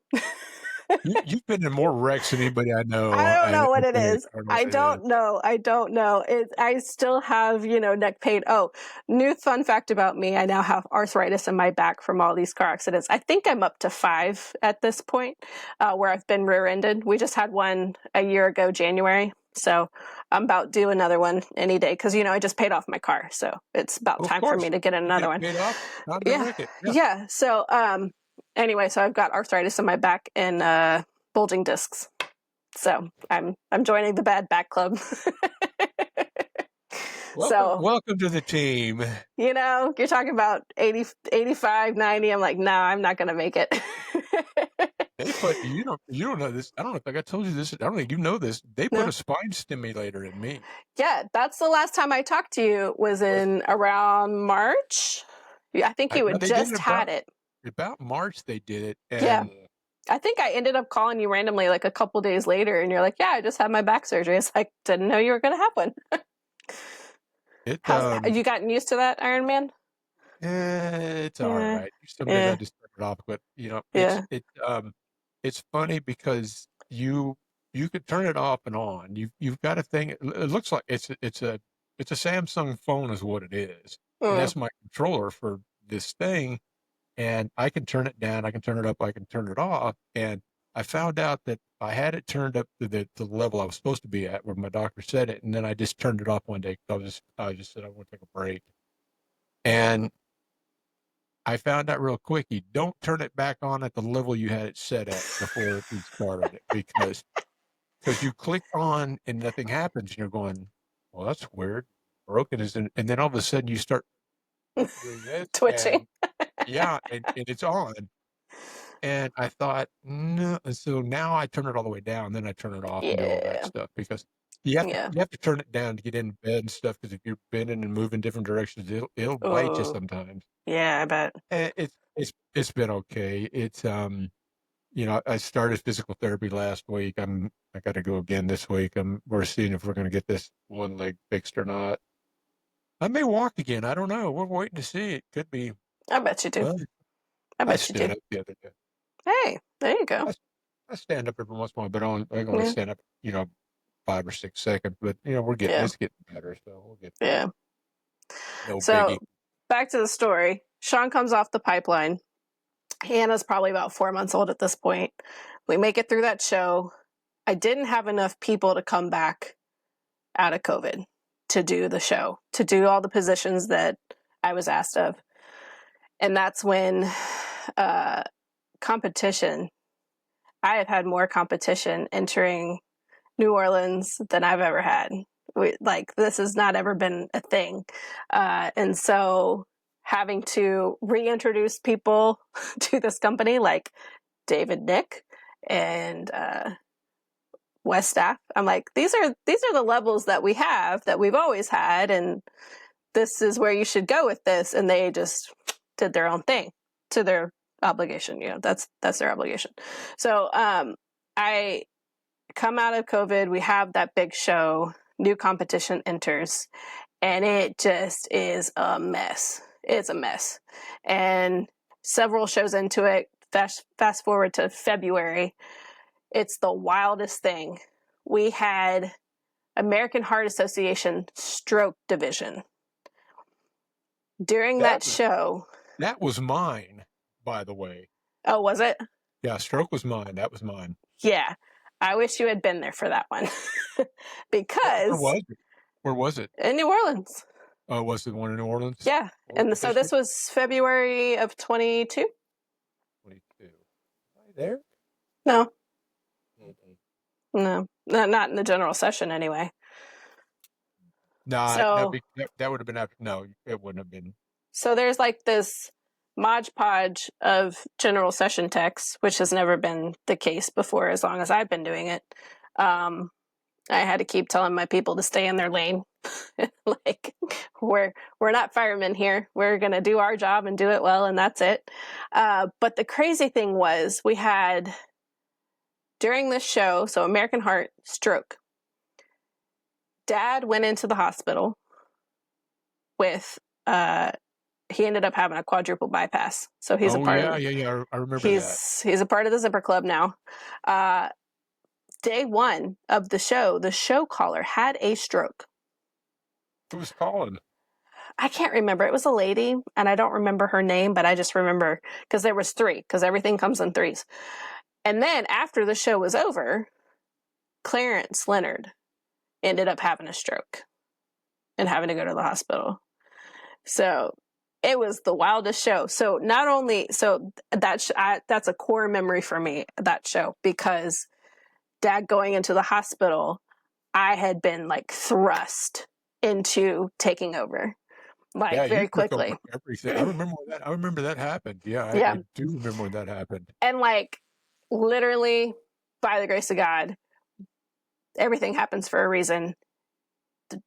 You've been in more wrecks than anybody I know. I don't know what it is. I don't know. I still have, neck pain. Oh, new fun fact about me. I now have arthritis in my back from all these car accidents. I think I'm up to 5 at this point where I've been rear-ended. We just had one a year ago, January. So I'm about due another one any day because, I just paid off my car. So it's about time for me to get another one. Paid off? Yeah. So, anyway, so I've got arthritis in my back and bulging discs. So I'm joining the bad back club. Welcome to the team. You're talking about 80, 85, 90. I'm like, no, I'm not going to make it. They put, you don't know this. I don't know if I told you this. I don't think you know this. They put a spine stimulator in me. Yeah, that's the last time I talked to you was in around March. I think you had just had it. About March they did it. And yeah. I think I ended up calling you randomly like a couple days later and you're like, yeah, I just had my back surgery. It's like, didn't know you were going to have one. Have you gotten used to that, Iron Man? It's all right. Some days I just turn it off, but it's funny because you could turn it off and on. You've got a thing. It looks like it's a Samsung phone is what it is. And that's my controller for this thing. And I can turn it down, I can turn it up, I can turn it off. And I found out that I had it turned up to the level I was supposed to be at where my doctor said it. And then I just turned it off one day because I just said I want to take a break. And I found out real quick, you don't turn it back on at the level you had it set at before you started it because you click on and nothing happens. And you're going, well, that's weird. Broken isn't. And then all of a sudden you start doing this, twitching. And it's on. And I thought, no. So now I turn it all the way down, then I turn it off and do all that stuff because you have to turn it down to get in bed and stuff. Because if you're bending and moving different directions, it'll bite you sometimes. Yeah, I bet. And it's been okay. It's I started physical therapy last week. I got to go again this week. We're seeing if we're going to get this one leg fixed or not. I may walk again. I don't know. We're waiting to see. It could be. I bet you do. Well, I bet you do. Up the other day. Hey, there you go. I stand up every once in a while, but I only stand up, 5 or 6 seconds. But we're getting it's getting better, so we'll get there. Yeah. No so biggie. Back to the story. Sean comes off the pipeline, Hannah's probably about 4 months old at this point. We make it through that show. I didn't have enough people to come back out of COVID to do the show, to do all the positions that I was asked of. And that's when competition, I have had more competition entering New Orleans than I've ever had. This has not ever been a thing. And so having to reintroduce people to this company like David Nick and West Staff, I'm like, these are the levels that we have, that we've always had, and this is where you should go with this. And they just did their own thing to their obligation. That's their obligation. So I come out of COVID, we have that big show, new competition enters, and it just is a mess. It's a mess. And several shows into it, fast forward to February, it's the wildest thing. We had American Heart Association stroke division. During that show. That was mine, by the way. Oh, was it? Yeah, stroke was mine. That was mine. Yeah. I wish you had been there for that one. Because Where was it? In New Orleans. Oh, was it the one in New Orleans? Yeah. And so this was February of 22? 22. Are you there? No. No. Not in the general session anyway. No, that would have been after. No, it wouldn't have been. So there's like this Mod Podge of general session texts, which has never been the case before as long as I've been doing it. I had to keep telling my people to stay in their lane. Like, we're not firemen here. We're going to do our job and do it well, and that's it. But the crazy thing was, we had, during this show, so American Heart, stroke. Dad went into the hospital with, he ended up having a quadruple bypass. So he's a part of, I remember that. He's a part of the Zipper Club now. Day one of the show caller had a stroke. Who was calling? I can't remember. It was a lady, and I don't remember her name, but I just remember because there was 3, because everything comes in 3s. And then after the show was over, Clarence Leonard ended up having a stroke and having to go to the hospital. So it was the wildest show. So not only, that's a core memory for me, that show, because Dad going into the hospital, I had been like thrust into taking over, very quickly. Everything. I remember that happened. Yeah, I do remember when that happened. And literally, by the grace of God, everything happens for a reason.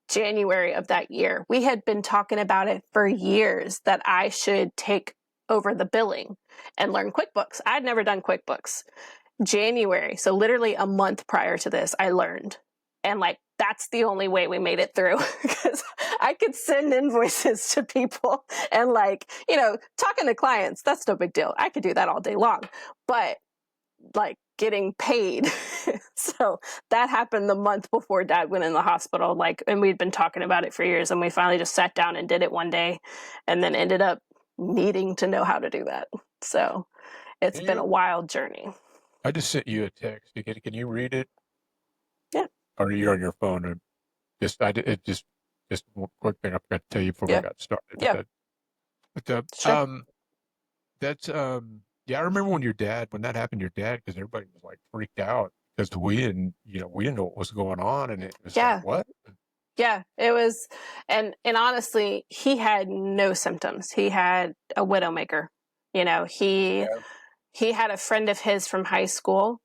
January of that year, we had been talking about it for years that I should take over the billing and learn QuickBooks. I'd never done QuickBooks. January, so literally a month prior to this, I learned. And that's the only way we made it through, because I could send invoices to people and talking to clients, that's no big deal. I could do that all day long, but getting paid. So that happened the month before Dad went in the hospital, and we'd been talking about it for years, and we finally just sat down and did it one day, and then ended up needing to know how to do that. So it's been a wild journey. I just sent you a text. Can you read it? Yeah. Or you're on your phone? Just one quick thing I forgot to tell you before we got started. Yeah. Sure. I remember when that happened to your dad, because everybody was freaked out because we didn't know what was going on, and it was what? Yeah, it was, and honestly, he had no symptoms. He had a widowmaker. He had a friend of his from high school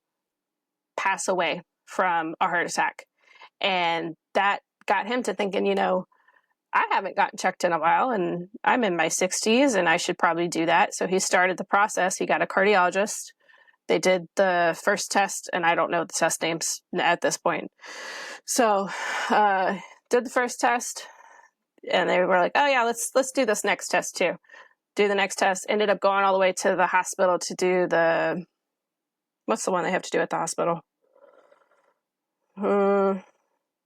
pass away from a heart attack. And that got him to thinking, I haven't gotten checked in a while, and I'm in my 60s, and I should probably do that. So he started the process. He got a cardiologist. They did the first test, and I don't know the test names at this point. So did the first test, and they were like, oh yeah, let's do this next test too. Do the next test. Ended up going all the way to the hospital to do what's the one they have to do at the hospital?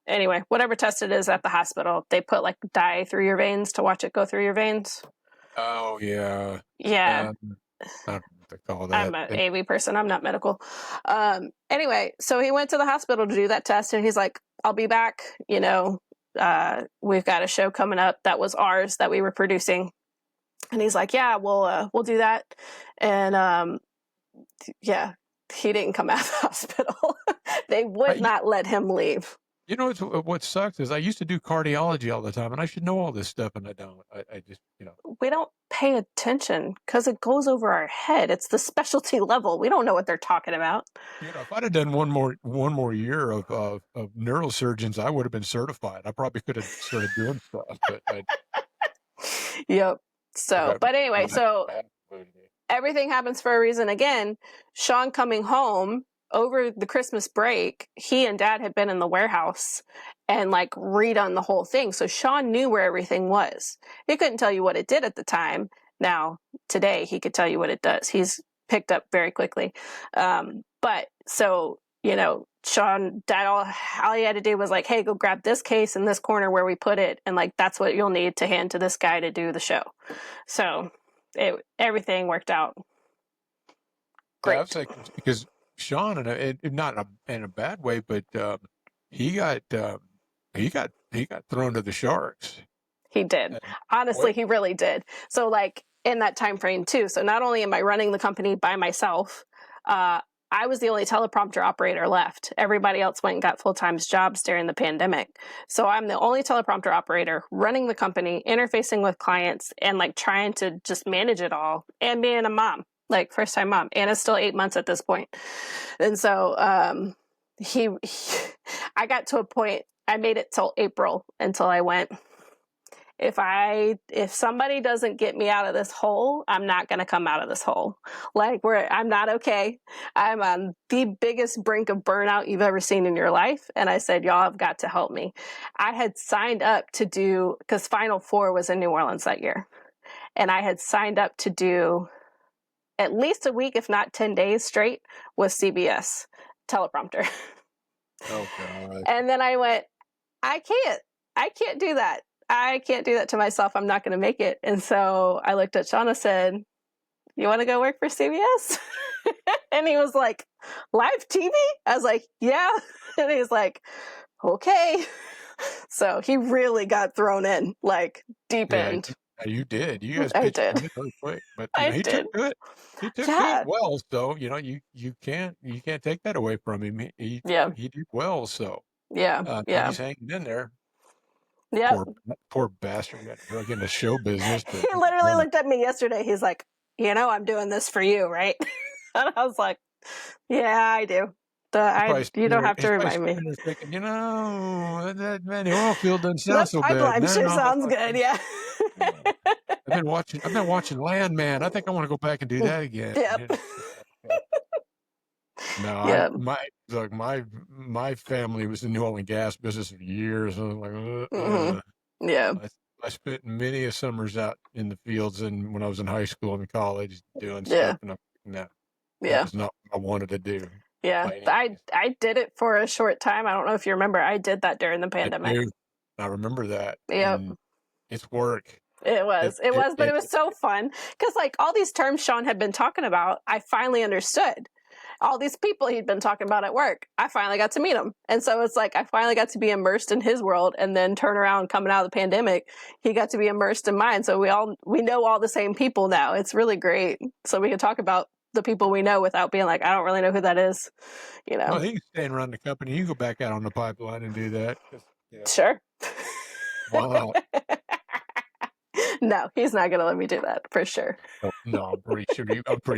Anyway, whatever test it is at the hospital, they put dye through your veins to watch it go through your veins. Oh yeah. Yeah. I don't know what they call that. I'm an AV person. I'm not medical. Anyway, so he went to the hospital to do that test, and he's like, I'll be back. You know, we've got a show coming up that was ours that we were producing. And he's like, yeah, we'll do that. And yeah, he didn't come out of the hospital. They would not let him leave. You know, what sucks is I used to do cardiology all the time, and I should know all this stuff, and I don't. I just, you know. We don't pay attention because it goes over our head. It's the specialty level. We don't know what they're talking about. You know, if I'd have done one more year of neurosurgeons, I would have been certified. I probably could have started doing stuff, but Yep. So, but anyway, so everything happens for a reason. Again, Sean coming home over the Christmas break, he and Dad had been in the warehouse and like redone the whole thing. So Sean knew where everything was. He couldn't tell you what it did at the time. Now, today, he could tell you what it does. He's picked up very quickly. But so, you know, Sean, Dad, all he had to do was like, hey, go grab this case in this corner where we put it. And like, that's what you'll need to hand to this guy to do the show. So everything worked out great. Yeah, I was like, because Sean, and not in a bad way, but he got thrown to the sharks. He did. Honestly, he really did. So like in that time frame too. So not only am I running the company by myself, I was the only teleprompter operator left. Everybody else went and got full-time jobs during the pandemic. So I'm the only teleprompter operator running the company, interfacing with clients, and like trying to just manage it all, and being a mom, like first-time mom. Anna's still 8 months at this point. And so I got to a point, I made it till April until I went, if somebody doesn't get me out of this hole, I'm not going to come out of this hole. Like I'm not okay. I'm on the biggest brink of burnout you've ever seen in your life. And I said, y'all have got to help me. I had signed up to do, because Final Four was in New Orleans that year. And I had signed up to do at least a week, if not 10 days straight, with CBS teleprompter. Oh, God. And then I went, I can't do that. I can't do that to myself. I'm not going to make it. And so I looked at Sean and said, you want to go work for CBS? And he was like, live TV? I was like, yeah. And he was like, okay. So he really got thrown in, like deep end. You did. You guys I did. really quick. But he took to it. He took to it well. So, you know, you can't take that away from him. He did well. So yeah. He's hanging in there. Yeah. Poor bastard got drug into show business. He literally looked at me yesterday. He's like, you know, I'm doing this for you, right? And I was like, yeah, I do. You don't have to remind me. Thinking, you know, that oil field doesn't sound so bad. Pipeline sure sounds good, yeah. I've been watching Landman. I think I want to go back and do that again. Yep. No, my family was in the oil and gas business for years. I was like, yeah. I spent many a summers out in the fields, and when I was in high school and college doing stuff, and that was not what I wanted to do. Yeah, I did it for a short time. I don't know if you remember. I did that during the pandemic. I remember that. Yep. It's work. It was, but it was so fun because like all these terms Sean had been talking about, I finally understood. All these people he'd been talking about at work, I finally got to meet them. And so it's like I finally got to be immersed in his world, and then turn around coming out of the pandemic, he got to be immersed in mine. So we know all the same people now. It's really great. So we can talk about the people we know without being like, I don't really know who that is. You know. Well, he can stay and run the company. You can go back out on the pipeline and do that. Sure. Wow. No, he's not going to let me do that for sure. No, I'm pretty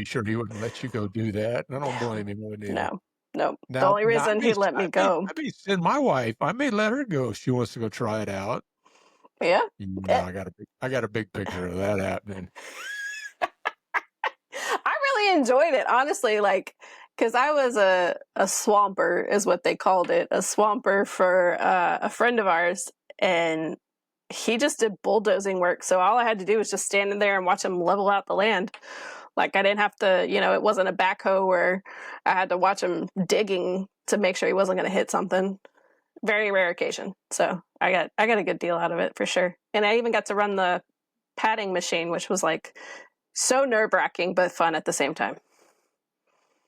sure he wouldn't let you go do that. I don't blame him. No. The only reason he'd let me go. I may send my wife. I may let her go if she wants to go try it out. Yeah. No, I got a big picture of that happening. I really enjoyed it, honestly. Like, because I was a swamper, is what they called it, a swamper for a friend of ours, and he just did bulldozing work. So all I had to do was just stand in there and watch him level out the land. Like I didn't have to, it wasn't a backhoe where I had to watch him digging to make sure he wasn't going to hit something. Very rare occasion. So I got a good deal out of it for sure. And I even got to run the padding machine, which was like so nerve-wracking but fun at the same time.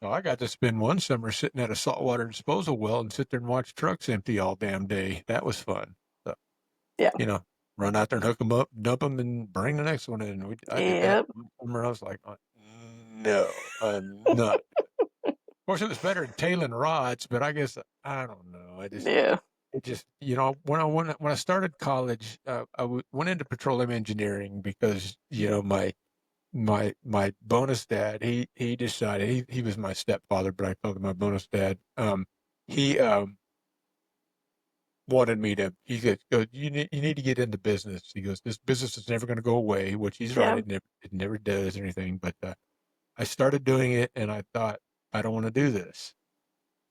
So I got to spend one summer sitting at a saltwater disposal well and sit there and watch trucks empty all damn day. That was fun. So, Yeah. Run out there and hook them up, dump them, and bring the next one in. I did that one summer. I was like, no, I'm not. Of course, it was better than tailing rods, but I guess I don't know. It just when I started college, went into petroleum engineering because my bonus dad, he decided he was my stepfather, but I called him my bonus dad. He wanted me to. He goes, you need to get into business. He goes, this business is never going to go away, which he's right. It never does or anything. But I started doing it, and I thought I don't want to do this,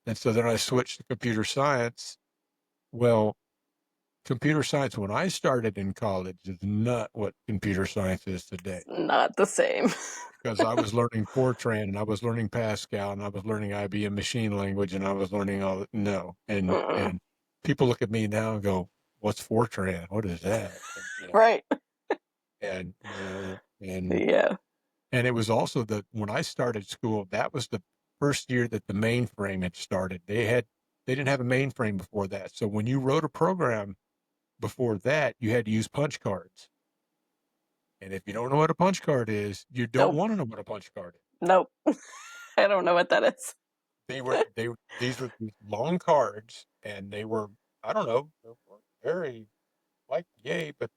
and so then I switched to computer science. Well, computer science when I started in college is not what computer science is today. Not the same. Because I was learning Fortran and I was learning Pascal and I was learning IBM machine language and I was learning all and people look at me now and go, "What's Fortran? What is that?" Right. And yeah. And it was also when I started school, that was the first year that the mainframe had started. They didn't have a mainframe before that. So when you wrote a program before that, you had to use punch cards. And if you don't know what a punch card is, you don't want to know what a punch card is. Nope. I don't know what that is. These were these long cards, and they were, I don't know, they were very like yay, but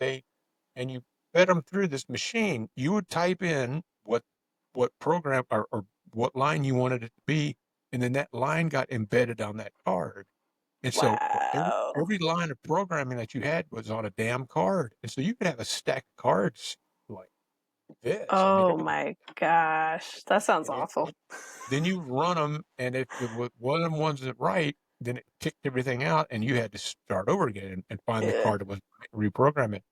and you fed them through this machine. You would type in what program or what line you wanted it to be, and then that line got embedded on that card. And so every line of programming that you had was on a damn card. And so you could have a stack of cards like this. Oh my gosh. That sounds awful. Then you run them, and if one of them wasn't right, then it kicked everything out, and you had to start over again and find the card that was reprogram it.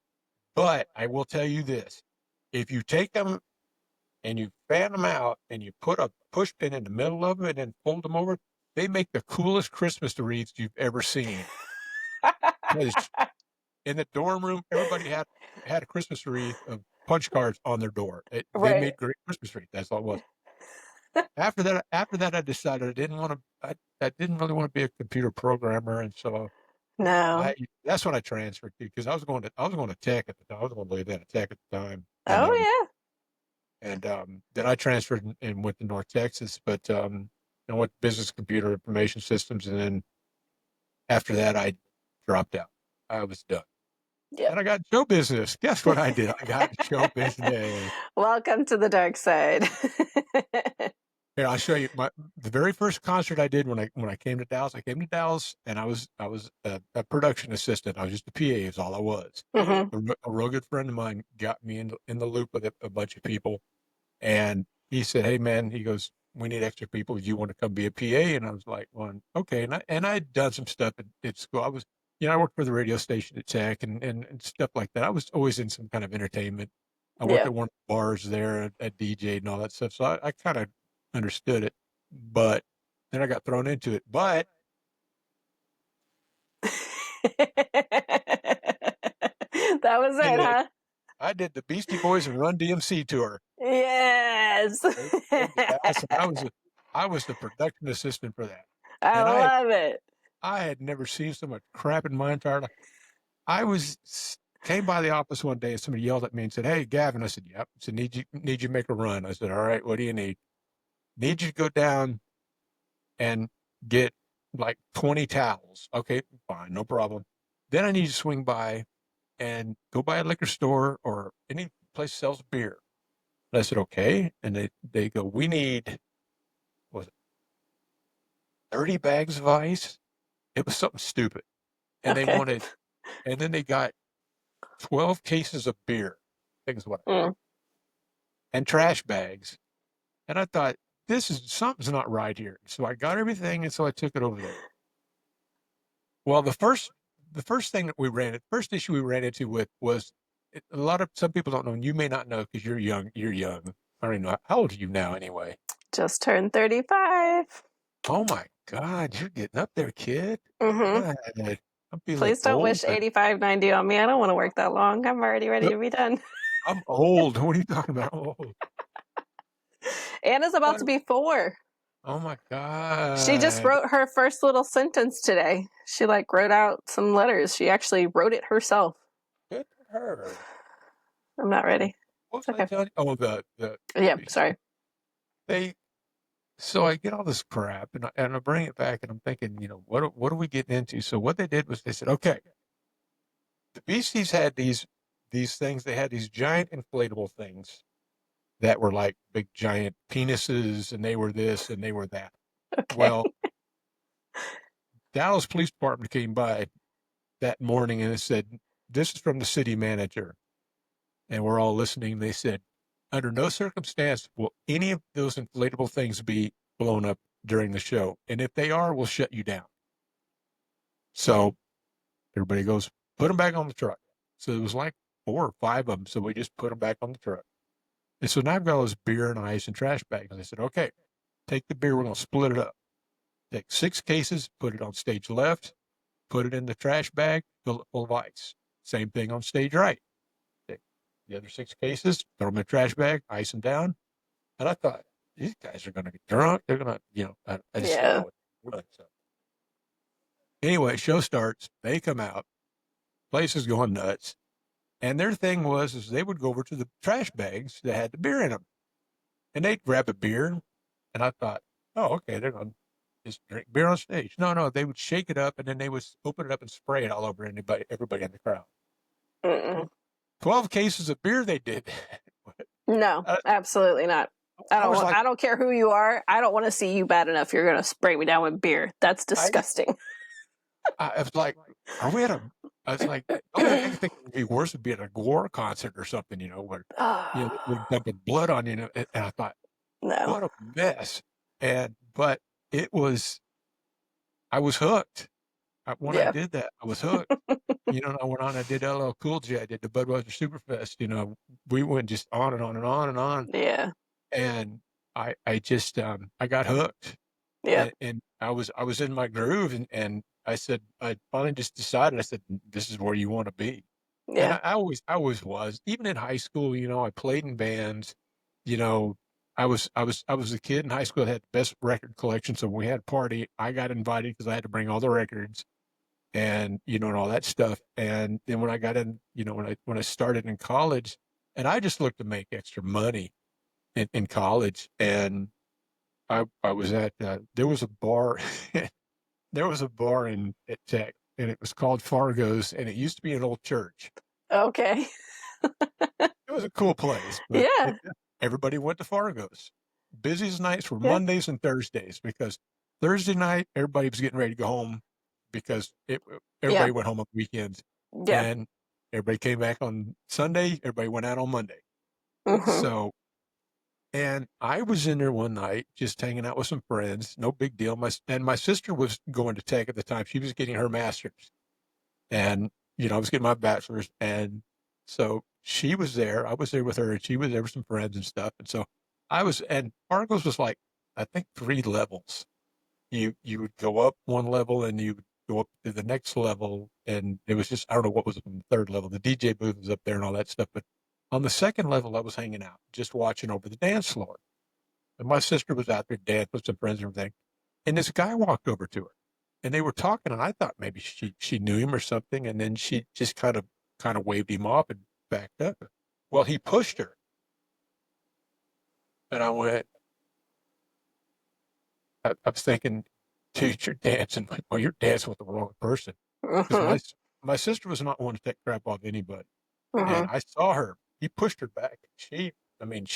But I will tell you this. If you take them and you fan them out and you put a push pin in the middle of them and then fold them over, they make the coolest Christmas wreaths you've ever seen. In the dorm room, everybody had a Christmas wreath of punch cards on their door. They made great Christmas wreaths. That's all it was. After that, I decided I didn't really want to be a computer programmer, and so that's when I transferred to, because I was going to tech at the time. I was going to Louisiana Tech at the time. And, then I transferred and went to North Texas, but I went to business computer information systems, and then after that, I dropped out. I was done. Yep. And I got show business. Guess what I did? I got show business. Welcome to the dark side. Here, I'll show you the very first concert I did when I came to Dallas. I came to Dallas, and I was a production assistant. I was just a PA, is all I was. Mm-hmm. A real good friend of mine got me in the loop with a bunch of people, and he said, "Hey man," he goes, "we need extra people. Do you want to come be a PA?" And I was like, "Well, okay." And I had done some stuff at school. I was, I worked for the radio station at Tech and stuff like that. I was always in some kind of entertainment. I worked at one of the bars there at DJ and all that stuff. So I kind of understood it, but then I got thrown into it. But that was it, huh? I did the Beastie Boys and Run DMC tour. Yes. I was the production assistant for that. I love it. I had never seen so much crap in my entire life. I came by the office one day and somebody yelled at me and said, "Hey, Gavin." I said, "Yep." I said, need you to make a run." I said, "All right, what do you need?" "Need you to go down and get like 20 towels." "Okay, fine, no problem." "Then I need you to swing by and go by a liquor store or any place that sells beer." And I said, "Okay." And they go, "We need, was it 30 bags of ice?" It was something stupid. And they wanted, and then they got 12 cases of beer, things what, and trash bags. And I thought, something's not right here. So I got everything, and so I took it over there. Well, the first issue we ran into was some people don't know, and you may not know because you're young. I don't even know. How old are you now anyway? Just turned 35. Oh my God, you're getting up there, kid. Mm-hmm. God, Please don't wish 85, 90 on me. I don't want to work that long. I'm already ready to be done. I'm old. What are you talking about? I'm old. Anna's about to be 4. Oh my She just God. wrote her first little sentence today. She wrote out some letters. She actually wrote it herself. Good for her. I'm not ready. What It's was I okay. telling you? Oh, Yeah, sorry. So I get all this crap and I bring it back and I'm thinking, what are we getting into? So what they did was they said, okay, the Beasties had these things. They had these giant inflatable things that were like big giant penises, and they were this and they were that. Okay. Well, Dallas Police Department came by that morning and it said, "This is from the city manager," and we're all listening. They said, "Under no circumstance will any of those inflatable things be blown up during the show, and if they are, we'll shut you down." So everybody goes, "Put them back on the truck." So it was like 4 or 5 of them. So we just put them back on the truck. And so now I've got all this beer and ice and trash bags. And I said, okay, take the beer. We're going to split it up. Take 6 cases, put it on stage left, put it in the trash bag, fill it full of ice. Same thing on stage right. Take the other 6 cases, throw them in the trash bag, ice them down. And I thought, these guys are going to get drunk. They're going to, I just didn't Yeah. know what to do. So anyway, show starts. They come out. Place is going nuts. And their thing is they would go over to the trash bags that had the beer in them. And they'd grab a beer. And I thought, oh, okay, they're going to just drink beer on stage. No, they would shake it up and then they would open it up and spray it all over everybody in the crowd. Mm-mm. 12 cases of beer they did. No, absolutely not. I was like, I don't care who you are. I don't want to see you bad enough. You're going to spray me down with beer. That's disgusting. I was like, are we at a, I was like, the only thing I think would be worse would be at a Gore concert or something, where, they're dumping blood on you. And I thought, No. what a mess. But I was hooked. When I did that, I was hooked. I went on, I did LL Cool J, I did the Budweiser Superfest, we went just on and on and on and on. Yeah. And I just, I got hooked. Yeah. And I was in my groove I said, I finally just decided, I said, this is where you want to be. And Yeah. I always was, even in high school, I played in bands, you know, I was a kid in high school that had the best record collection. So when we had a party, I got invited because I had to bring all the records and, and all that stuff. And then when I got in, when I started in college, and I just looked to make extra money in college. And I was at, there was a bar, there was a bar at Tech, and it was called Fargo's, and it used to be an old church. Okay. It was a cool place, but Yeah. everybody went to Fargo's. Busiest nights were Mondays and Thursdays because Thursday night everybody was getting ready to go home because everybody went home on weekends. Yeah. And everybody came back on Sunday. Everybody went out on Monday. Mm-hmm. So, and I was in there one night just hanging out with some friends. No big deal. My sister was going to Tech at the time. She was getting her master's, and I was getting my bachelor's, and so she was there. I was there with her, and she was there with some friends and stuff. And so and Fargo's was like, I think 3 levels. You would go up one level and you would go up to the next level. And it was just, I don't know what was on the 3rd level. The DJ booth was up there and all that stuff. But on the 2nd level, I was hanging out, just watching over the dance floor. And my sister was out there dancing with some friends and everything. And this guy walked over to her and they were talking. And I thought maybe she knew him or something. And then she just kind of waved him off and backed up. Well, he pushed her. And I went, I was thinking, dude, you're dancing. Well, you're dancing with the wrong person. Because my sister was not one to take crap off anybody. And I saw her. He pushed her back. She kind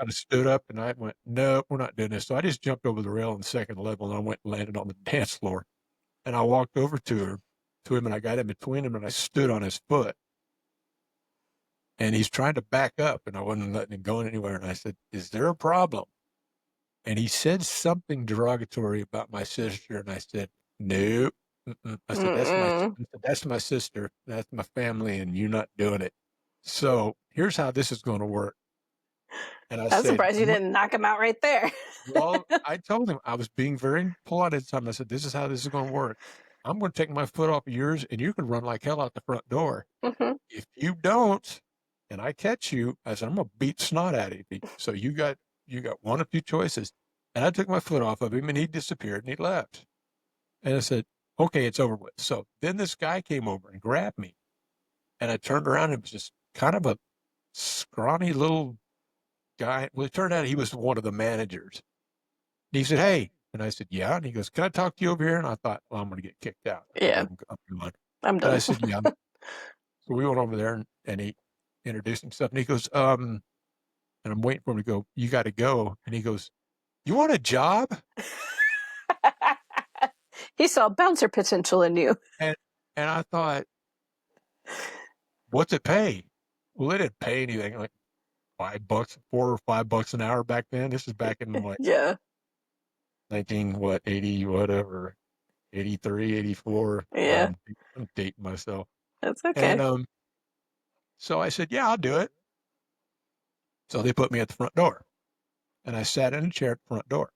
of stood up, and I went, no, we're not doing this. So I just jumped over the rail on the 2nd level, and I went and landed on the dance floor. And I walked over to him, and I got in between him, and I stood on his foot. And he's trying to back up, and I wasn't letting him go anywhere. And I said, is there a problem? And he said something derogatory about my sister, and I said, no. I said, that's my sister. That's my family, and you're not doing it. So here's how this is going to work. And I I'm said, surprised you didn't knock him out right there. well, I told him, I was being very polite at the time. I said, this is how this is going to work. I'm going to take my foot off of yours, and you can run like hell out the front door. If you don't, and I catch you, I said, I'm going to beat snot out of you. So you got one of 2 choices. And I took my foot off of him, and he disappeared, and he left. And I said, okay, it's over with. So then this guy came over and grabbed me. And I turned around, and it was just kind of a scrawny little guy. Well, it turned out he was one of the managers. And he said, hey. And I said, yeah. And he goes, can I talk to you over here? And I thought, well, I'm going to get kicked out. Yeah. I'm done. And I said, yeah. So we went over there, and he introduced himself. And he goes, and I'm waiting for him to go, you got to go. And he goes, you want a job? He saw bouncer potential in you. And I thought, what's it pay? Well, it didn't pay anything, like $5, $4 or $5 an hour back then. This is back in what? Yeah. 80, whatever, 83, 84. Yeah. I'm dating myself. That's okay. And so I said, yeah, I'll do it. So they put me at the front door, and I sat in a chair at the front door.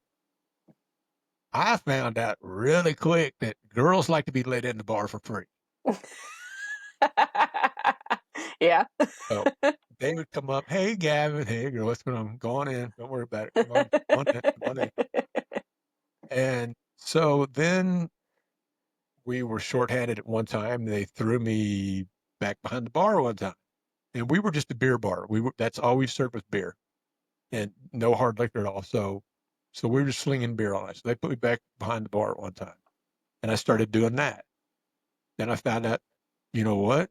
I found out really quick that girls like to be let in the bar for free. Yeah. So they would come up, hey, Gavin, hey, girl, what's going on? Go on in. Don't worry about it. Come on in. Come on in. And so then we were shorthanded at one time. They threw me back behind the bar one time. And we were just a beer bar. That's all we served was beer and no hard liquor at all. So we were just slinging beer all night. So they put me back behind the bar at one time. And I started doing that. Then I found out, you know what?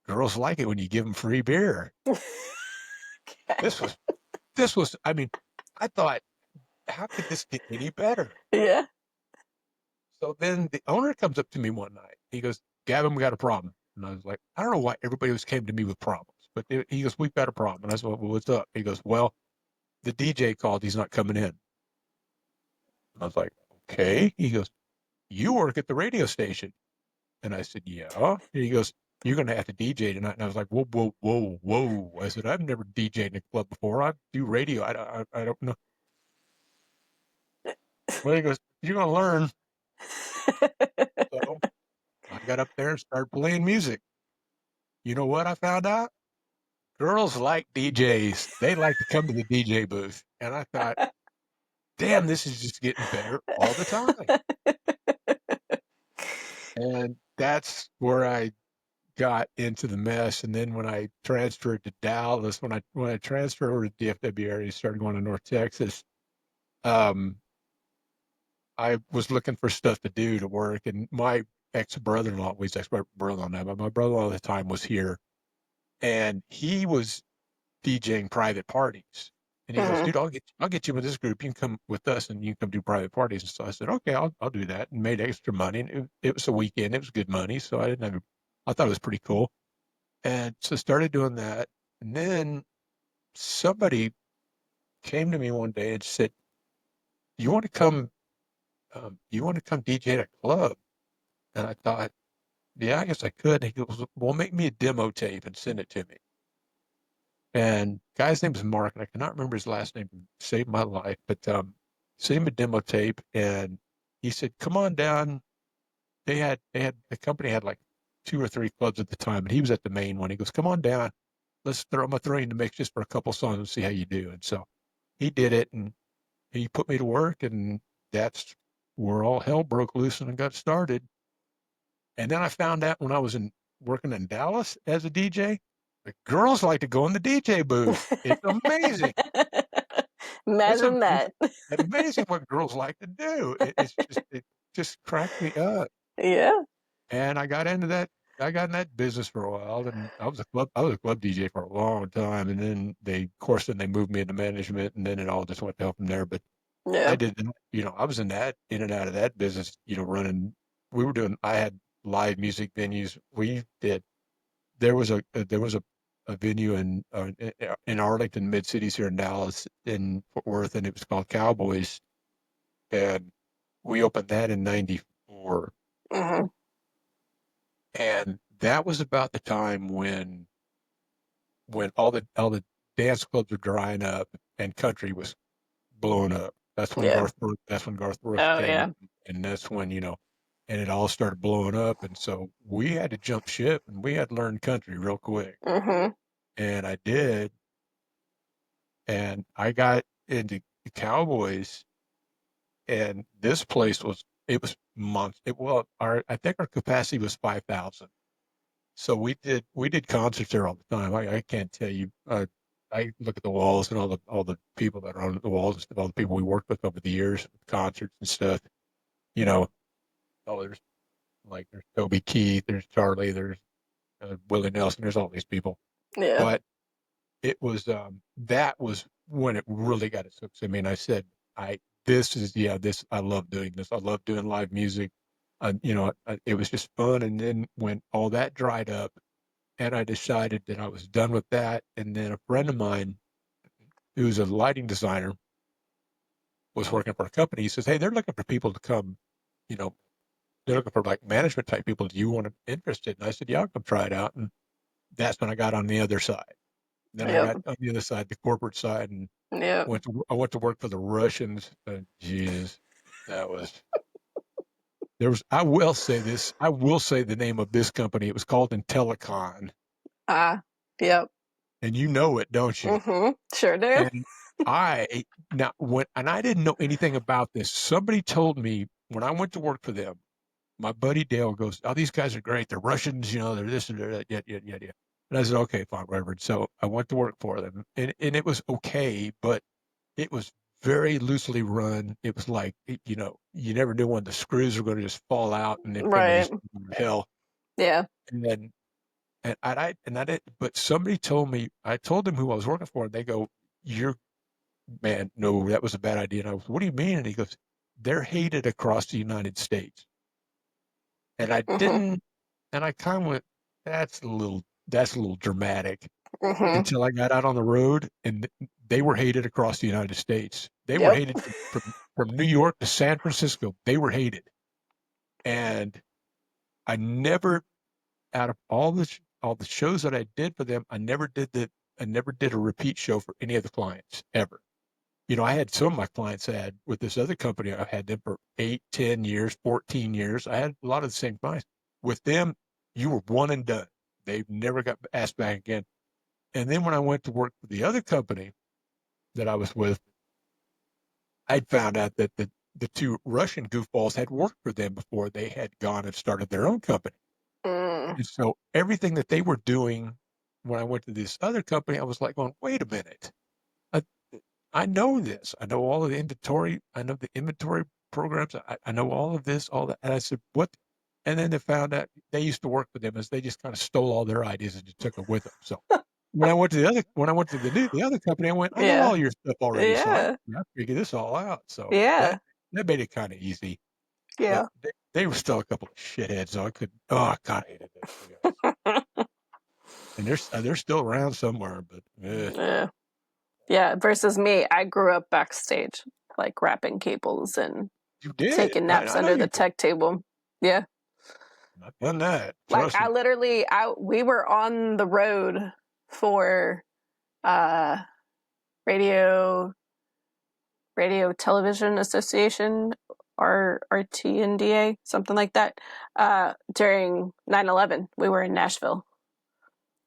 Girls like it when you give them free beer. This was, I mean, I thought, how could this get any better? Yeah. So then the owner comes up to me one night. He goes, Gavin, we got a problem. And I was like, I don't know why everybody always came to me with problems. But he goes, we've got a problem. And I said, well, what's up? He goes, well, the DJ called. He's not coming in. I was like, okay. He goes, you work at the radio station. And I said, yeah. And he goes, you're going to have to DJ tonight. And I was like, whoa, whoa, whoa, whoa. I said, I've never DJed in a club before. I do radio. I don't know. Well, he goes, you're going to learn. So I got up there and started playing music. You know what I found out? Girls like DJs. They like to come to the DJ booth. And I thought, damn, this is just getting better all the time. And that's where I got into the mess. And then when I transferred to Dallas, when I transferred over to DFW area, started going to North Texas, I was looking for stuff to do to work. And my ex-brother-in-law, well, he's ex-brother-in-law now, but my brother-in-law at the time was here. And he was DJing private parties. And he goes, dude, I'll get you with this group. You can come with us and you can come do private parties. And so I said, okay, I'll do that, and made extra money. And it was a weekend. It was good money. So I thought it was pretty cool. And so started doing that. And then somebody came to me one day and said, you want to come DJ at a club? And I thought, yeah, I guess I could. And he goes, well, make me a demo tape and send it to me. And guy's name is Mark, and I cannot remember his last name. Saved my life, but sent him a demo tape, and he said, "Come on down." The company had like 2 or 3 clubs at the time, and he was at the main one. He goes, "Come on down. I'm gonna throw you in the mix just for a couple songs and see how you do." And so he did it, and he put me to work, and that's where all hell broke loose and I got started. And then I found out when I was working in Dallas as a DJ. The girls like to go in the DJ booth. It's amazing. Imagine that. It's amazing what girls like to do. It just cracked me up. Yeah. And I got into that. I got in that business for a while, and I was a club DJ for a long time. And then they moved me into management, and then it all just went down from there. But yeah. I did, I was in and out of that business, running. I had live music venues. There was a venue in Arlington, mid-cities here in Dallas, in Fort Worth, and it was called Cowboys. And we opened that in 94. Mm-hmm. And that was about the time when all the dance clubs were drying up and country was blowing up. That's when Garth Brooks came. Yeah. And that's when, and it all started blowing up. And so we had to jump ship, and we had to learn country real quick. Mm-hmm. And I did. And I got into the Cowboys, and this place was months. I think our capacity was 5,000. So we did concerts there all the time. I can't tell you. I look at the walls and all the people that are on the walls and stuff, all the people we worked with over the years, concerts and stuff. You know, there's Toby Keith, there's Charlie, there's Willie Nelson, there's all these people. Yeah. But it was that was when it really got its hooks. I mean, I said, I love doing this. I love doing live music. It was just fun. And then when all that dried up, and I decided that I was done with that, and then a friend of mine who's a lighting designer was working for a company. He says, "Hey, they're looking for people to come. You know, they're looking for like management type people. Do you want to interested?" And I said, "Yeah, I'll come try it out." And that's when I got on the other side. Then I got on the other side, the corporate side, and I went to work for the Russians. Jesus, that was I will say this. I will say the name of this company. It was called Intellicon. Yep. And you know it, don't you? Mm-hmm. Sure do. And I didn't know anything about this. Somebody told me when I went to work for them. My buddy Dale goes, "Oh, these guys are great. They're Russians, they're this and they're that, yeah. And I said, "Okay, fine, whatever." So I went to work for them, and it was okay, but it was very loosely run. It was like, you never knew when the screws were going to just fall out and everybody's hell. Yeah. And then, and I did, but somebody told me, I told them who I was working for, and they go, "Man, no, that was a bad idea." And I was, "What do you mean?" And he goes, "They're hated across the United States." And I didn't, and I kind of went, that's a little dramatic, until I got out on the road, and they were hated across the United States. They were hated from New York to San Francisco. They were hated. And I never, out of all the shows that I did for them, I never did a repeat show for any of the clients ever. I had some of my clients with this other company. I've had them for 8, 10 years, 14 years. I had a lot of the same clients. With them, you were one and done. They never got asked back again. And then when I went to work for the other company that I was with, I'd found out that the two Russian goofballs had worked for them before they had gone and started their own company. And so everything that they were doing when I went to this other company, I was like going, wait a minute. I know this. I know all of the inventory. I know the inventory programs. I know all of this, all that. And I said, what? And then they found out they used to work with them as they just kind of stole all their ideas and just took them with them. So when I went to the other company, I went, I know all your stuff already. Yeah. So I figured this all out. So yeah. That made it kind of easy. Yeah. But they were still a couple of shitheads. So I kind of hated that. And they're still around somewhere, but yeah. Versus me, I grew up backstage, like wrapping cables and taking naps under the tech table. Yeah. I've done that. Like we were on the road for radio television association, or RTNDA, something like that. During 9/11, we were in Nashville.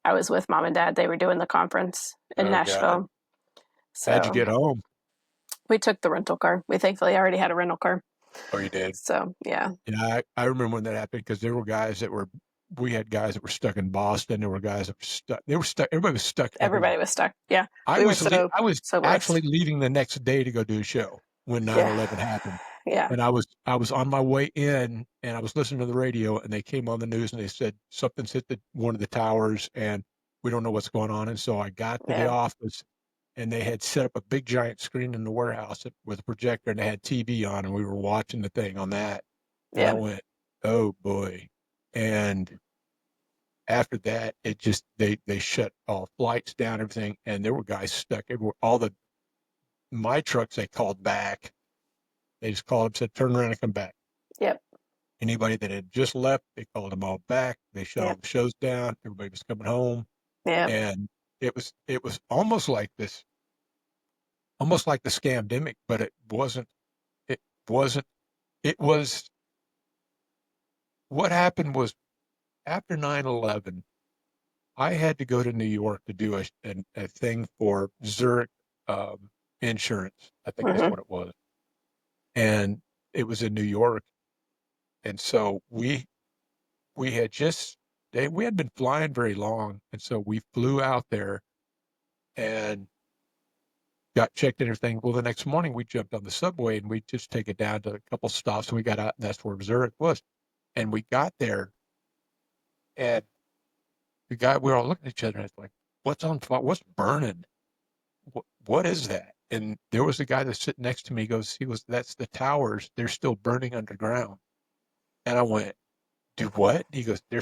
I was with mom and dad. They were doing the conference in Nashville. So, how'd you get home? We took the rental car. We thankfully already had a rental car. Oh, you did? So, yeah. Yeah, I remember when that happened, because there were guys we had guys that were stuck in Boston. There were guys that were stuck. They were stuck. Everybody was stuck. Everybody was stuck. Yeah. I was actually leaving the next day to go do a show when 9/11 happened. Yeah. And I was on my way in, and I was listening to the radio, and they came on the news and they said something's hit one of the towers and we don't know what's going on. And so I got to the office, and they had set up a big giant screen in the warehouse with a projector, and they had TV on, and we were watching the thing on that. And I went, oh boy. And after that, it just, they shut all flights down, everything. And there were guys stuck everywhere. My trucks, they called back. They just called up, said, turn around and come back. Yep. Anybody that had just left, they called them all back. They shut all the shows down. Everybody was coming home. Yeah. And it was almost like the scamdemic, but it wasn't. It was, what happened was, after 9/11, I had to go to New York to do a thing for Zurich insurance. I think that's what it was. and it was in New York. And so we had we hadn't been flying very long, and so we flew out there and got checked and everything. Well, the next morning we jumped on the subway and we just take it down to a couple stops, and we got out, and that's where Zurich was. And we got there, and we were all looking at each other, and it's like, what's on fire? What's burning? What is that? And there was a guy that's sitting next to me. That's the towers. They're still burning underground. And I went, do what? He goes, they're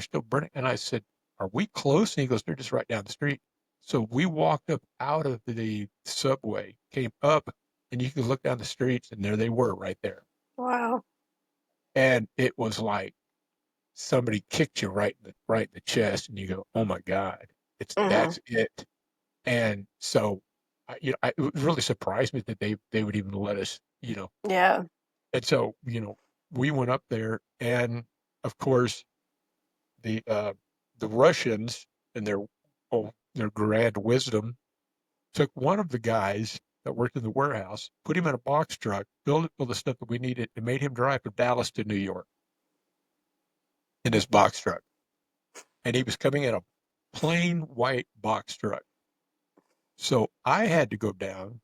still burning. And I said, are we close? And he goes, they're just right down the street. So we walked up out of the subway, came up, and you could look down the streets, and there they were right there. Wow. And it was like somebody kicked you right in the chest, and you go, oh my God, that's it. And so, it really surprised me that they would even let us, Yeah. And so, we went up there, and of course, the Russians and their grand wisdom took one of the guys that worked in the warehouse, put him in a box truck, filled it with the stuff that we needed, and made him drive from Dallas to New York in his box truck. And he was coming in a plain white box truck. So I had to go down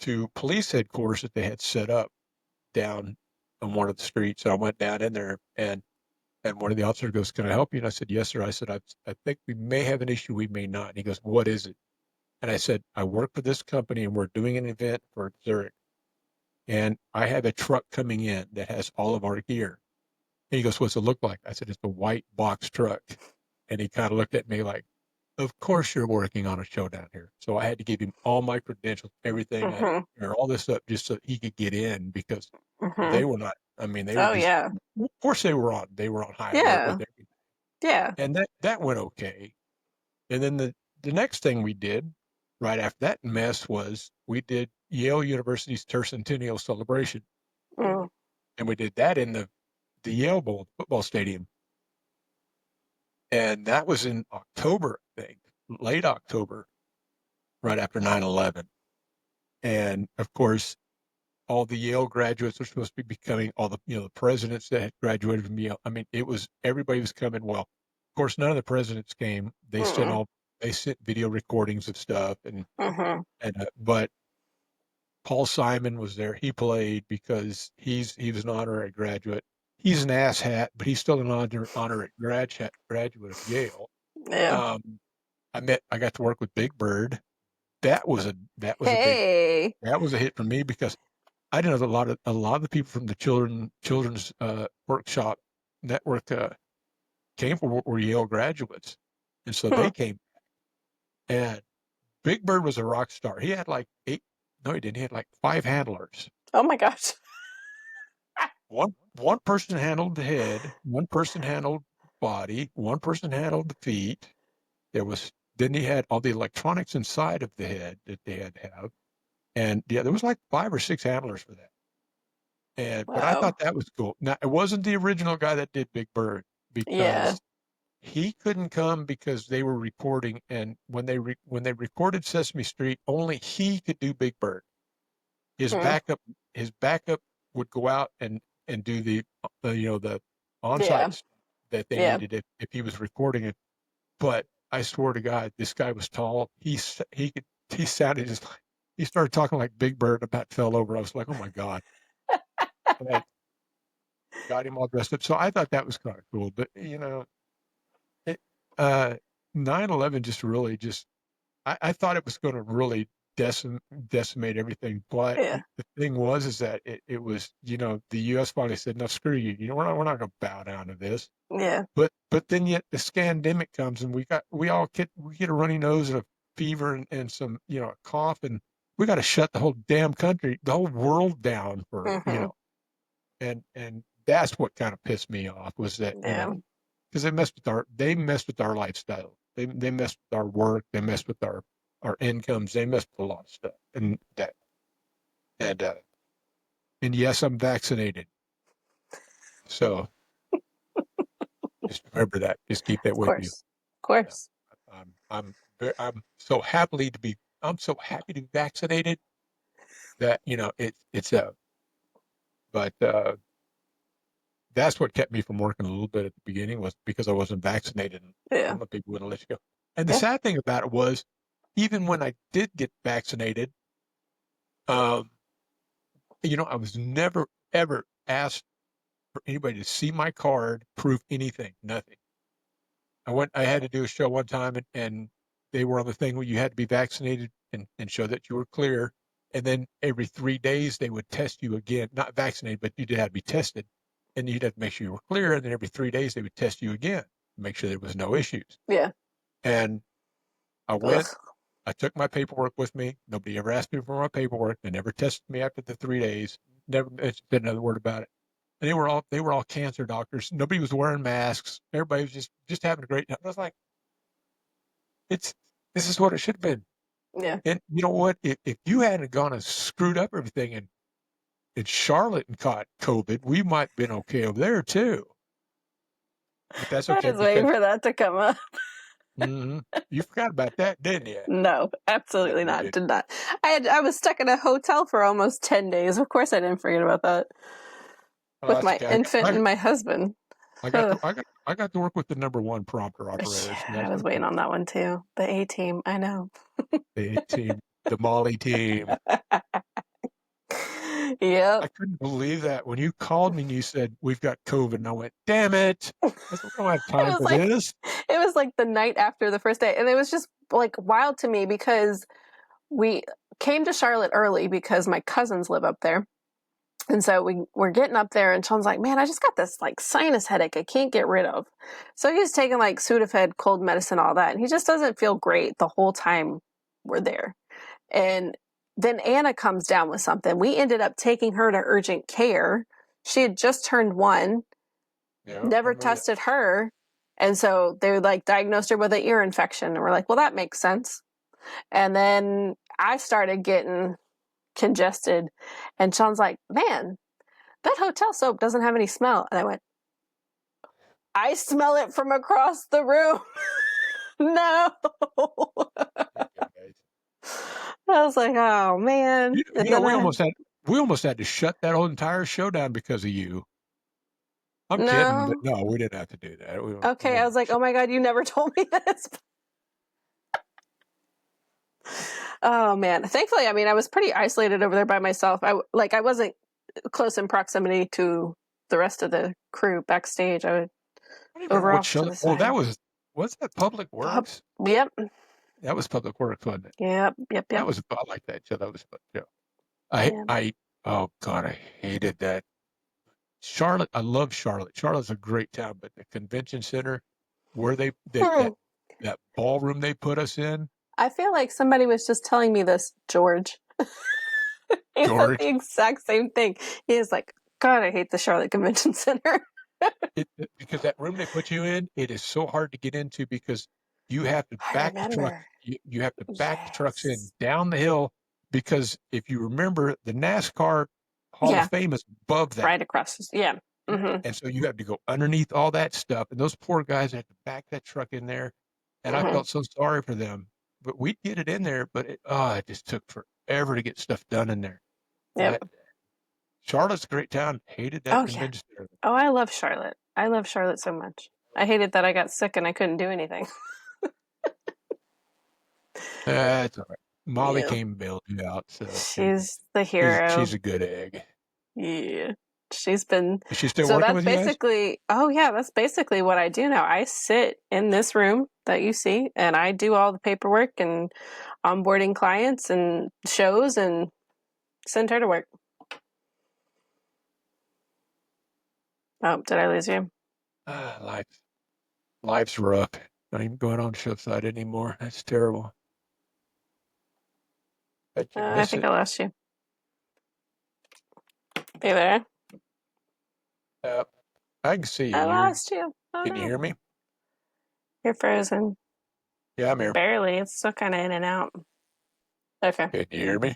to police headquarters that they had set up down on one of the streets. So I went down in there, and one of the officers goes, can I help you? And I said, yes, sir. I said, I think we may have an issue. We may not. And he goes, what is it? And I said, I work for this company, and we're doing an event for Zurich. And I have a truck coming in that has all of our gear. And he goes, what's it look like? I said, it's a white box truck. And he kind of looked at me like, of course you're working on a show down here. So I had to give him all my credentials, everything, or all this up just so he could get in, because they were not, I mean, they were just, yeah. Of course they were on high alert with everything. Yeah. And that went okay. And then the next thing we did right after that mess was we did Yale University's tercentennial celebration. And we did that in the Yale Bowl football stadium. And that was in October, I think, late October, right after 9/11. And of course, all the Yale graduates were supposed to be becoming all the, the presidents that had graduated from Yale. I mean, everybody was coming. Well, of course, none of the presidents came. They sent video recordings of stuff, but Paul Simon was there. He played because he was an honorary graduate. He's an asshat, but he's still an honorary graduate of Yale. Yeah. I got to work with Big Bird. That was a hit for me, because I didn't know a lot of the people from the children's workshop network came from were Yale graduates, and so they came. And Big Bird was a rock star. He had like 8. No, he didn't. He had like 5 handlers. Oh my gosh. One person handled the head, one person handled body, one person handled the feet. Then he had all the electronics inside of the head that they had to have. And yeah, there was like 5 or 6 handlers for that. But I thought that was cool. Now, it wasn't the original guy that did Big Bird, because he couldn't come because they were recording, and when they recorded Sesame Street, only he could do Big Bird. His backup would go out and do the on-site stuff that they needed if he was recording it. But I swear to God, this guy was tall. He sounded just like, he started talking like Big Bird, and about fell over. I was like, oh my God. And I got him all dressed up. So I thought that was kind of cool. But 9/11 just really I thought it was going to really decimate everything. But the thing was that it was, the U.S. finally said, no, screw you. We're not going to bow down to this. Yeah. But then yet the scandemic comes, and we get a runny nose and a fever and some, a cough, and we got to shut the whole damn country, the whole world down for, and that's what kind of pissed me off, was that, because they messed with our lifestyle. They messed with our work. They messed with our incomes. They messed with a lot of stuff. And yes, I'm vaccinated. So just remember that. Just keep that with you. Of course. I'm so happy to be vaccinated, that, it's But that's what kept me from working a little bit at the beginning, was because I wasn't vaccinated. Yeah. Some people wouldn't let you go. And the sad thing about it was, even when I did get vaccinated, I was never, ever asked for anybody to see my card, prove anything, nothing. I had to do a show one time, and they were on the thing where you had to be vaccinated and show that you were clear. And then every 3 days they would test you again, not vaccinated, but you did have to be tested, and you'd have to make sure you were clear. And then every 3 days they would test you again, to make sure there was no issues. Yeah. And I went, I took my paperwork with me. Nobody ever asked me for my paperwork. They never tested me after the 3 days. Never said another word about it. And they were all cancer doctors. Nobody was wearing masks. Everybody was just having a great time. I was like, this is what it should have been. Yeah. And you know what? If you hadn't gone and screwed up everything and Charlotte and caught COVID, we might have been okay over there too. But that's okay. I was waiting for that to come up. Mm-hmm. You forgot about that, didn't you? No, absolutely No, not. Did not. I was stuck in a hotel for almost 10 days. Of course I didn't forget about that. With my infant and my husband. I got to work with the number one prompter operator. So I was waiting on that one too. The A team, I know. The A team, the Molly team. Yep. I couldn't believe that when you called me and you said we've got COVID, and I went, "Damn it! I don't have time for this." It was like the night after the first day, and it was just like wild to me because we came to Charlotte early because my cousins live up there. And so we were getting up there, and Sean's like, man, I just got this like sinus headache I can't get rid of. So he's taking like Sudafed, cold medicine, all that. And he just doesn't feel great the whole time we're there. And then Anna comes down with something. We ended up taking her to urgent care. She had just turned 1, never tested her. And so they like diagnosed her with an ear infection. And we're like, well, that makes sense. And then I started getting congested, and Sean's like, man, that hotel soap doesn't have any smell. And I went, I smell it from across the room. No. I was like, oh man. We almost had to shut that whole entire show down because of you. I'm kidding, but no, we didn't have to do that. Okay, I was like, oh my God, you never told me this. Oh man. Thankfully, I mean, I was pretty isolated over there by myself. I wasn't close in proximity to the rest of the crew backstage. I would over off to the side. Oh, was that Public Works? Yep. That was Public Works, wasn't it? Yep. That was about like that. So that was fun. Yeah. Oh God, I hated that. Charlotte, I love Charlotte. Charlotte's a great town, but the convention center where that ballroom they put us in. I feel like somebody was just telling me this, George. He said the exact same thing. He was like, God, I hate the Charlotte Convention Center. Because that room they put you in, it is so hard to get into because you have to back the truck. You have to back the trucks in down the hill because if you remember, the NASCAR Hall of Fame is above that. Right across. Yeah. Mm-hmm. And so you have to go underneath all that stuff. And those poor guys had to back that truck in there. And I felt so sorry for them. But we get it in there, but it just took forever to get stuff done in there. Yeah. Charlotte's a great town. Hated that convention center. Oh, I love Charlotte. I love Charlotte so much. I hated that I got sick and I couldn't do anything. That's all right. Molly came and bailed you out. So she's the hero. She's a good egg. Yeah. She's been. Is she still working with you guys? That's basically what I do now. I sit in this room that you see, and I do all the paperwork and onboarding clients and shows and send her to work. Oh, did I lose you? Life's rough. Not even going on show side anymore. That's terrible. I think I lost you. Are you there? I can see you. I lost you. Can you hear me? You're frozen. Yeah, I'm here. Barely. It's still kind of in and out. Okay. Can you hear me?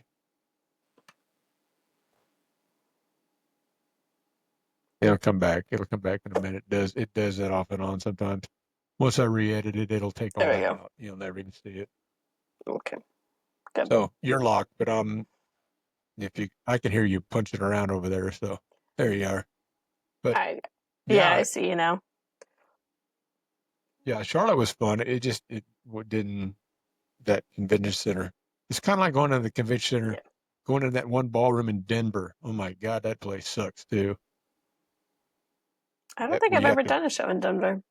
It'll come back. It'll come back in a minute. It does that off and on sometimes. Once I re-edit it, it'll take all that out. You'll never even see it. Okay. Good. So you're locked, but I can hear you punching around over there. So There you are. But I yeah, see you now. yeah, Charlotte was fun. It didn't that convention center. It's kind of like going to the convention center, Yeah. going to that one ballroom in Denver. Oh my God, that place sucks too. I don't That think where I've you have ever to. done a show in Denver.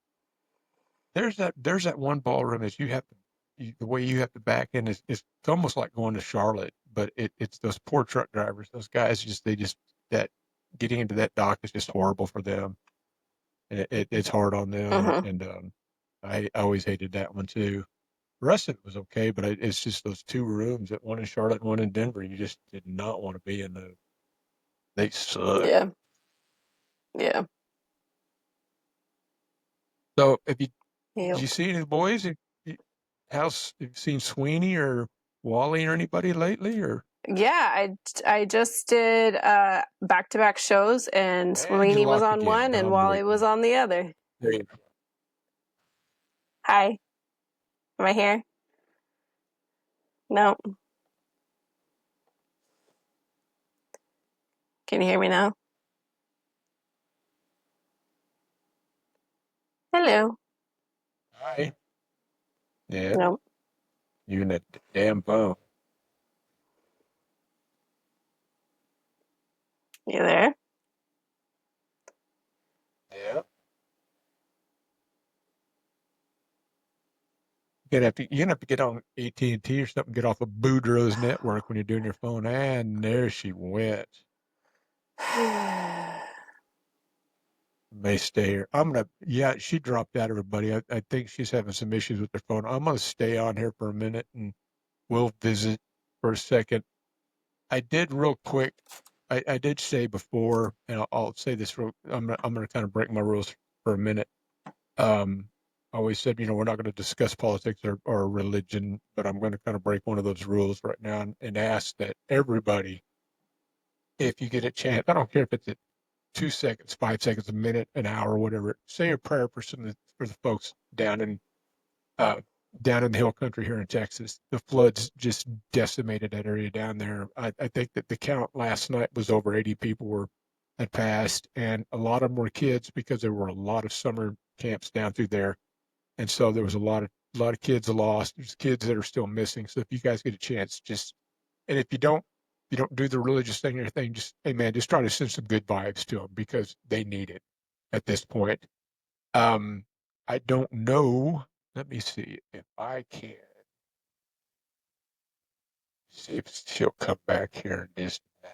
There's that one ballroom is you have to. The way you have to back in is it's almost like going to Charlotte, but it's those poor truck drivers. Those guys just that getting into that dock is just horrible for them, and it's hard on them. Mm-hmm. I always hated that one too. The rest of it was okay, but it's just those two rooms, that one in Charlotte and one in Denver. You just did not want to be in those. They suck. Yeah. Yeah. So, did Yep. you see any of the boys? Have you seen Sweeney or Wally or anybody lately? Or Yeah, I just did back-to-back shows, and and you Sweeney was locked on again. one and I'm Wally was waiting. on the other. There you go. Hi, am I here? No. Can you hear me now? Hello. Hi. Yeah, No. you and that damn phone. You there? Yeah. You're gonna have to get on AT&T or something, get off of Boudreaux's network when you're doing your phone. And there she went. May stay here. Yeah, she dropped out, everybody. I think she's having some issues with her phone. I'm going to stay on here for a minute and we'll visit for a second. I did real quick. I did say before, and I'll say this I'm going to kind of break my rules for a minute. I always said, we're not going to discuss politics or religion, but I'm going to kind of break one of those rules right now and ask that everybody, if you get a chance, I don't care if it's 2 seconds, 5 seconds, a minute, an hour, whatever. Say a prayer for the folks uh, down in the hill country here in Texas. The floods just decimated that area down there. I think that the count last night was over 80 people had passed, and a lot of them were kids because there were a lot of summer camps down through there, and so there was a lot of kids lost. There's kids that are still missing. So if you guys get a chance, and if you don't do the religious thing or anything, just, hey man, just try to send some good vibes to them because they need it at this point. Um, I don't know. Let me see if I can see if she'll come back here in just a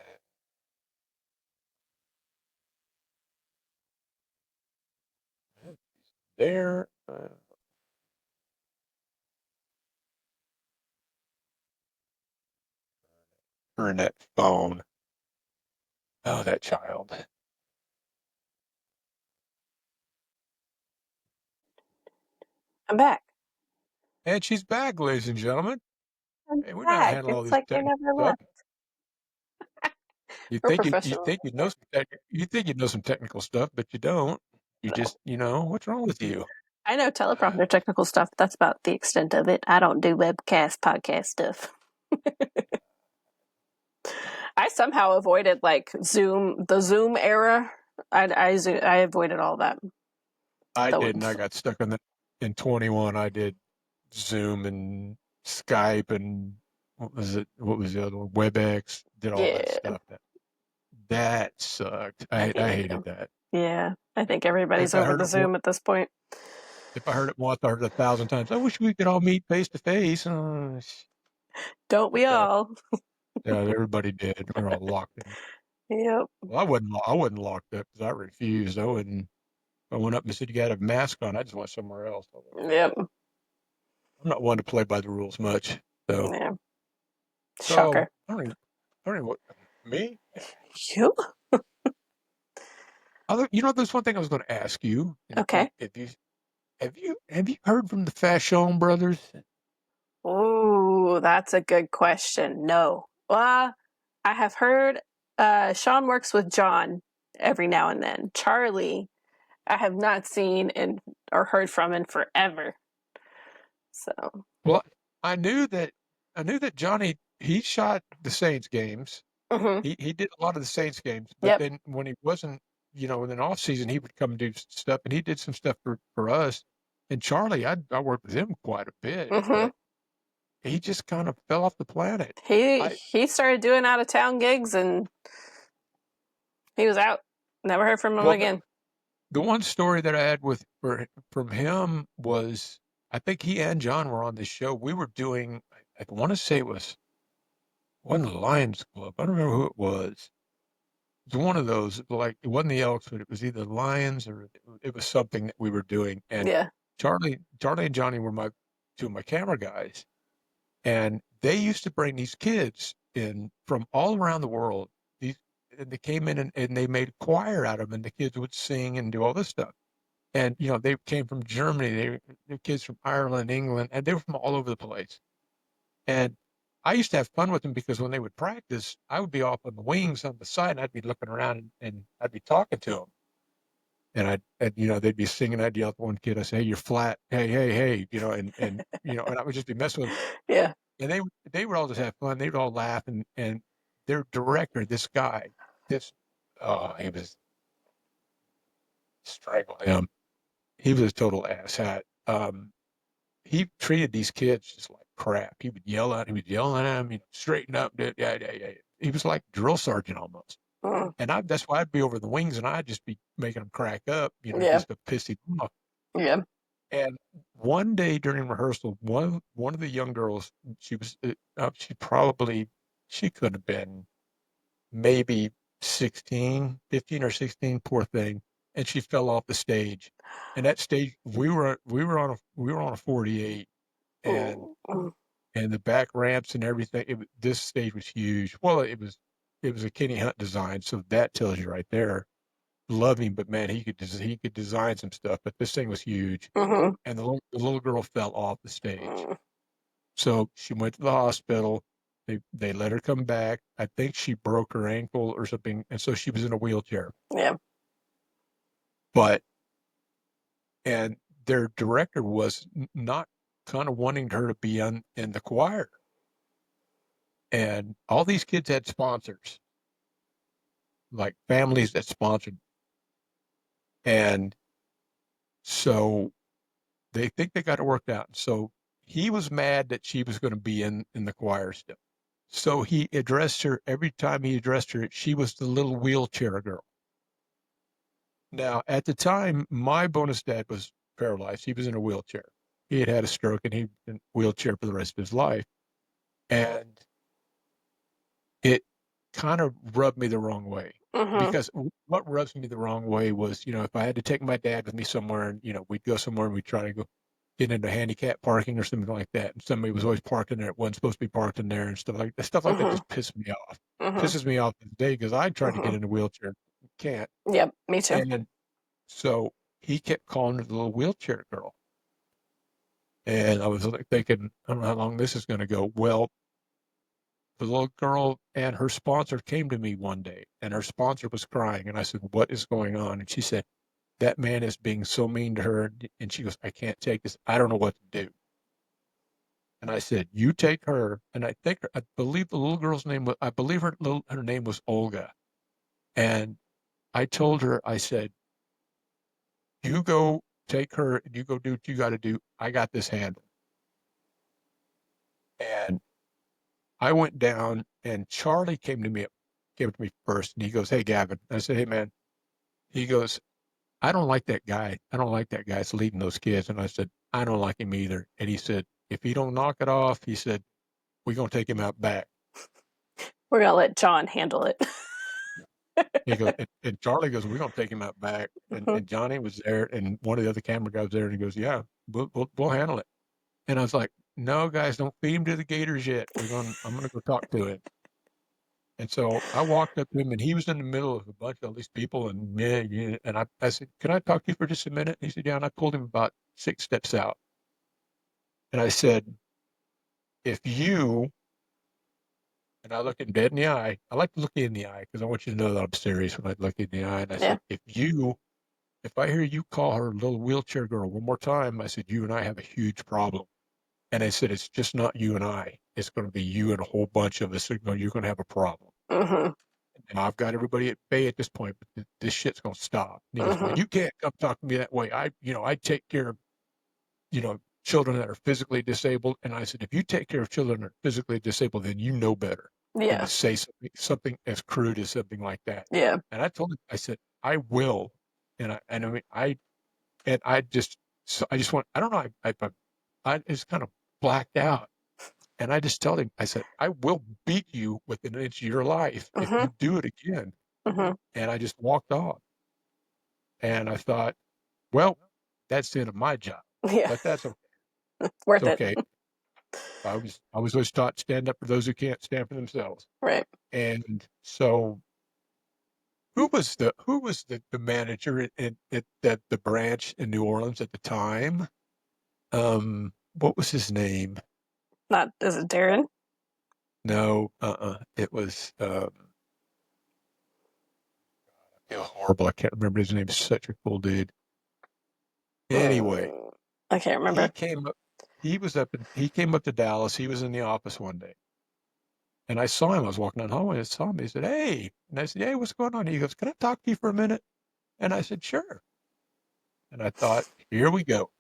minute. There, turn that phone. Oh, that child. I'm back. And she's back, ladies and gentlemen. I'm Hey, we know how to back. handle all It's this like you technical never stuff. left. We're You professionals. think you think you know some technical stuff, but you don't. You just, what's wrong with you? I know teleprompter technical stuff. That's about the extent of it. I don't do webcast podcast stuff. I somehow avoided like the Zoom era. I avoided all that. I The didn't. I got stuck in 21. I did Zoom and Skype and what was it? What was the other one? WebEx. Did all that yeah, stuff. That sucked. I yeah, hated that. yeah. I think everybody's If I over heard the it, on- Zoom at this point. if I heard it once, I heard it 1,000 times. I wish we could all meet face to face. Don't we So all? yeah, everybody did. We're all locked in. Yep. Well, I wasn't locked up because I refused. I went up and said you got a mask on. I just went somewhere else. Yep. I'm not one to play by the rules much. So Yeah. so Shocker. I don't know what me. You? There's one thing I was going to ask you. Okay. Have you heard from the Fashion brothers? Ooh, that's a good question. No. Well, I have heard Sean works with John every now and then. Charlie, I have not seen or heard from in forever. So Well, I knew that Johnny he shot the Saints games. He did a lot of the Saints games, but Yep. then when he wasn't, in the off season, he would come and do stuff, and he did some stuff for us. And Charlie, I worked with him quite a bit, but he just kind of fell off the planet. He started doing out of town gigs, and he was out. Never heard from him again. The one story that I had from him was, I think he and John were on this show. We were doing, I want to say it was one of the Lions Club. I don't remember who it was. It was one of those, like, it wasn't the Elks, but it was either Lions or it was something that we were doing. And Yeah. Charlie and Johnny were two of my camera guys. And they used to bring these kids in from all around the world. They came in and they made a choir out of them, and the kids would sing and do all this stuff. And, they came from Germany, they kids from Ireland, England, and they were from all over the place. And I used to have fun with them because when they would practice, I would be off on the wings on the side, and I'd be looking around and I'd be talking to them. And they'd be singing. I'd yell at one kid. I say, "Hey, you're flat. Hey, hey, hey," and I would just be messing with them. Yeah. And they would all just have fun. They would all laugh. And their director, this guy, he was strangle him. He was a total asshat. He treated these kids just like crap. He would yell at him. He was yelling at him, straighten up. Yeah. He was like drill sergeant almost. And that's why I'd be over the wings, and I'd just be making them crack up, just to piss him off. Yeah. And one day during rehearsal, one of the young girls, she could have been maybe 15 or 16, poor thing, and she fell off the stage. And that stage, we were on a 48, and the back ramps and everything. This stage was huge. Well, it was a Kenny Hunt design, so that tells you right there. Love him, but man, he could design some stuff. But this thing was huge, and the little girl fell off the stage. So she went to the hospital. They let her come back. I think she broke her ankle or something, and so she was in a wheelchair. Yeah. And their director was not kind of wanting her to be in the choir. And all these kids had sponsors, like families that sponsored. And so they think they got it worked out. So he was mad that she was going to be in the choir still. So he addressed her, every time he addressed her, she was the little wheelchair girl. Now, at the time, my bonus dad was paralyzed. He was in a wheelchair. He had a stroke, and he was in a wheelchair for the rest of his life. And it kind of rubbed me the wrong way. Because what rubs me the wrong way was, if I had to take my dad with me somewhere, and, we'd go somewhere and we'd try to go get into handicap parking or something like that. And somebody was always parked in there. It wasn't supposed to be parked in there and stuff like that. Stuff like that just pissed me off. Pisses me off today because I tried to get in a wheelchair. Can't. Yep, me too. And so he kept calling her the little wheelchair girl. And I was thinking, I don't know how long this is going to go. Well, the little girl and her sponsor came to me one day, and her sponsor was crying. And I said, "What is going on?" And she said, "That man is being so mean to her." And she goes, "I can't take this. I don't know what to do." And I said, "You take her." And I believe the little girl's name was, her name was Olga. And I told her, I said, "You go take her, and you go do what you got to do. I got this handled." And I went down, and Charlie came to me first, and he goes, "Hey, Gavin." I said, "Hey, man." He goes, "I don't like that guy. I don't like that guy that's leading those kids." And I said, "I don't like him either." And he said, "If he don't knock it off," he said, "we're going to take him out back." We're going to let John handle it. He goes, and Charlie goes, "We're going to take him out back." And Johnny was there, and one of the other camera guys was there, and he goes, "Yeah, we'll handle it." And I was like, "No, guys, don't feed him to the Gators yet. I'm going to go talk to him." And so I walked up to him, and he was in the middle of a bunch of all these people, and and I said, "Can I talk to you for just a minute?" And he said, "Yeah." And I pulled him about 6 steps out. And I said, "If you," and I looked him dead in the eye. I like to look you in the eye because I want you to know that I'm serious when I look you in the eye. And I said, "If I hear you call her little wheelchair girl one more time," I said, "you and I have a huge problem." And I said, "It's just not you and I. It's going to be you and a whole bunch of us. You're going to have a problem." Mm-hmm. Now I've got everybody at bay at this point, but this shit's gonna stop. And he goes, well, Mm-hmm. you can't come talk to me that way. I take care of, children that are physically disabled. And I said, if you take care of children that are physically disabled, then you know better than Yeah. to say something as crude as something like that. Yeah. And I told him, I said, I will. I just want, I don't know, I just kind of blacked out. And I just told him, I said, I will beat you within an inch of your life if Mm-hmm. you do it again. Mm-hmm. And I just walked off. And I thought, well, that's the end of my job, Yeah. but that's okay. It's Worth it. okay. I was always taught stand up for those who can't stand for themselves. Right. And so who was the manager at the branch in New Orleans at the time? What was his name? Is it Darren? No, it was horrible. I can't remember his name. Such a cool dude. Anyway, I can't remember. he came up. He came up to Dallas. He was in the office one day, and I saw him. I was walking down the hallway. I saw him. He said, "Hey," and I said, "Hey, what's going on?" He goes, "Can I talk to you for a minute?" And I said, "Sure." And I thought, here we go.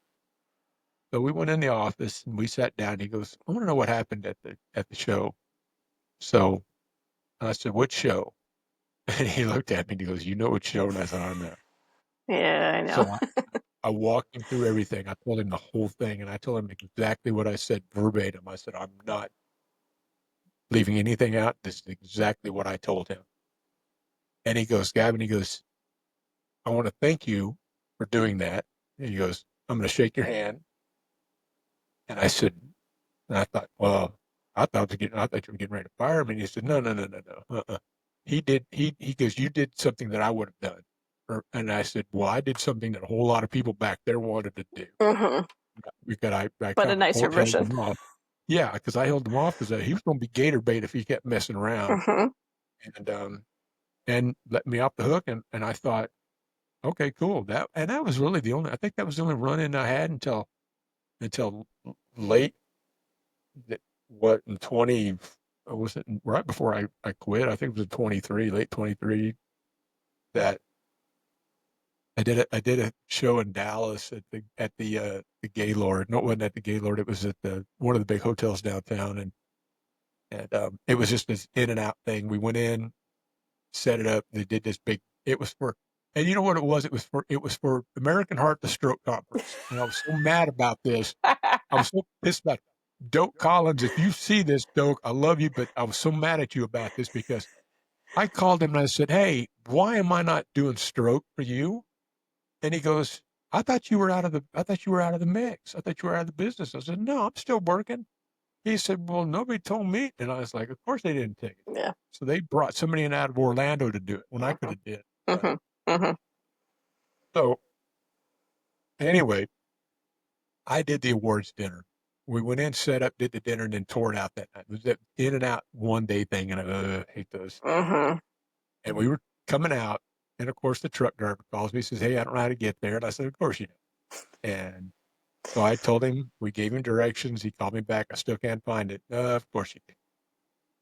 So we went in the office and we sat down. He goes, "I want to know what happened at the show." So I said, "What show?" And he looked at me and he goes, "You know what show?" And I said, "I know." Yeah, I know. So I walked him through everything. I told him the whole thing, and I told him exactly what I said verbatim. I said, "I'm not leaving anything out. This is exactly what I told him." And he goes, "Gavin," he goes, "I want to thank you for doing that." And he goes, "I'm going to shake your hand." And I said, and I thought, well, I thought you were getting ready to fire me. And he said, no, no, no, no, no. He goes, "You did something that I would have done." And I said, well, I did something that a whole lot of people back there wanted to do. Mm-hmm. Because I But a kind nicer of held version. him off. Yeah, because I held him off because he was going to be gator bait if he kept messing around. Mm-hmm. And let me off the hook. And I thought, okay, cool. That was really I think that was the only run-in I had until late, in 20, was it right before I quit? I think it was in 23, late 23, that I did a show in Dallas at the Gaylord. No, it wasn't at the Gaylord. It was at one of the big hotels downtown. And it was just this in and out thing. We went in, set it up. They did this big, it was for, and you know what it was? It was for American Heart to Stroke Conference. And I was so mad about this. I was so pissed about it. Doak Collins, if you see this, Doak, I love you, but I was so mad at you about this because I called him and I said, "Hey, why am I not doing stroke for you?" And he goes, I thought you were out of the mix. I thought you were out of the business." I said, "No, I'm still working." He said, "Well, nobody told me." And I was like, "Of course they didn't take it." Yeah. So they brought somebody in out of Orlando to do it when I could have did it. Mm-hmm. Mm-hmm. So anyway, I did the awards dinner. We went in, set up, did the dinner, and then tore it out that night. It was that in and out one day thing, and I hate those. Mm-hmm. And we were coming out, and of course the truck driver calls me, says, "Hey, I don't know how to get there." And I said, "Of course you do." And so I told him, we gave him directions. He called me back. "I still can't find it." "Of course you do."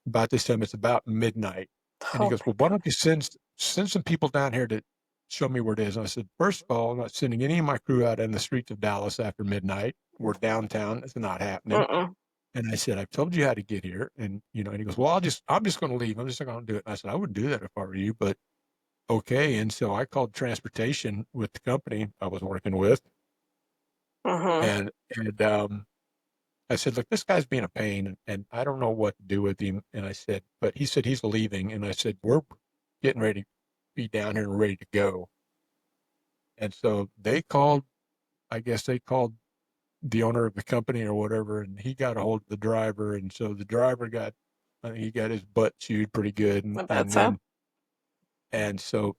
About this time, it's about midnight. And he Oh, goes, "Well, why don't you send some people down here to show me where it is?" And I said, "First of all, I'm not sending any of my crew out in the streets of Dallas after midnight. We're downtown. It's not happening." mm-mm. And I said, "I've told you how to get here." And he goes, "Well, I'm just going to leave. I'm just not going to do it." And I said, "I wouldn't do that if I were you, but okay." And so I called transportation with the company I was working with. Mm-hmm. And I said, "Look, this guy's being a pain, and I don't know what to do with him." And I said, but he said he's leaving. And I said, "We're getting ready to be down here and ready to go." And so I guess they called the owner of the company or whatever, and he got a hold of the driver. And so the driver he got his butt chewed pretty good. I bet so. And so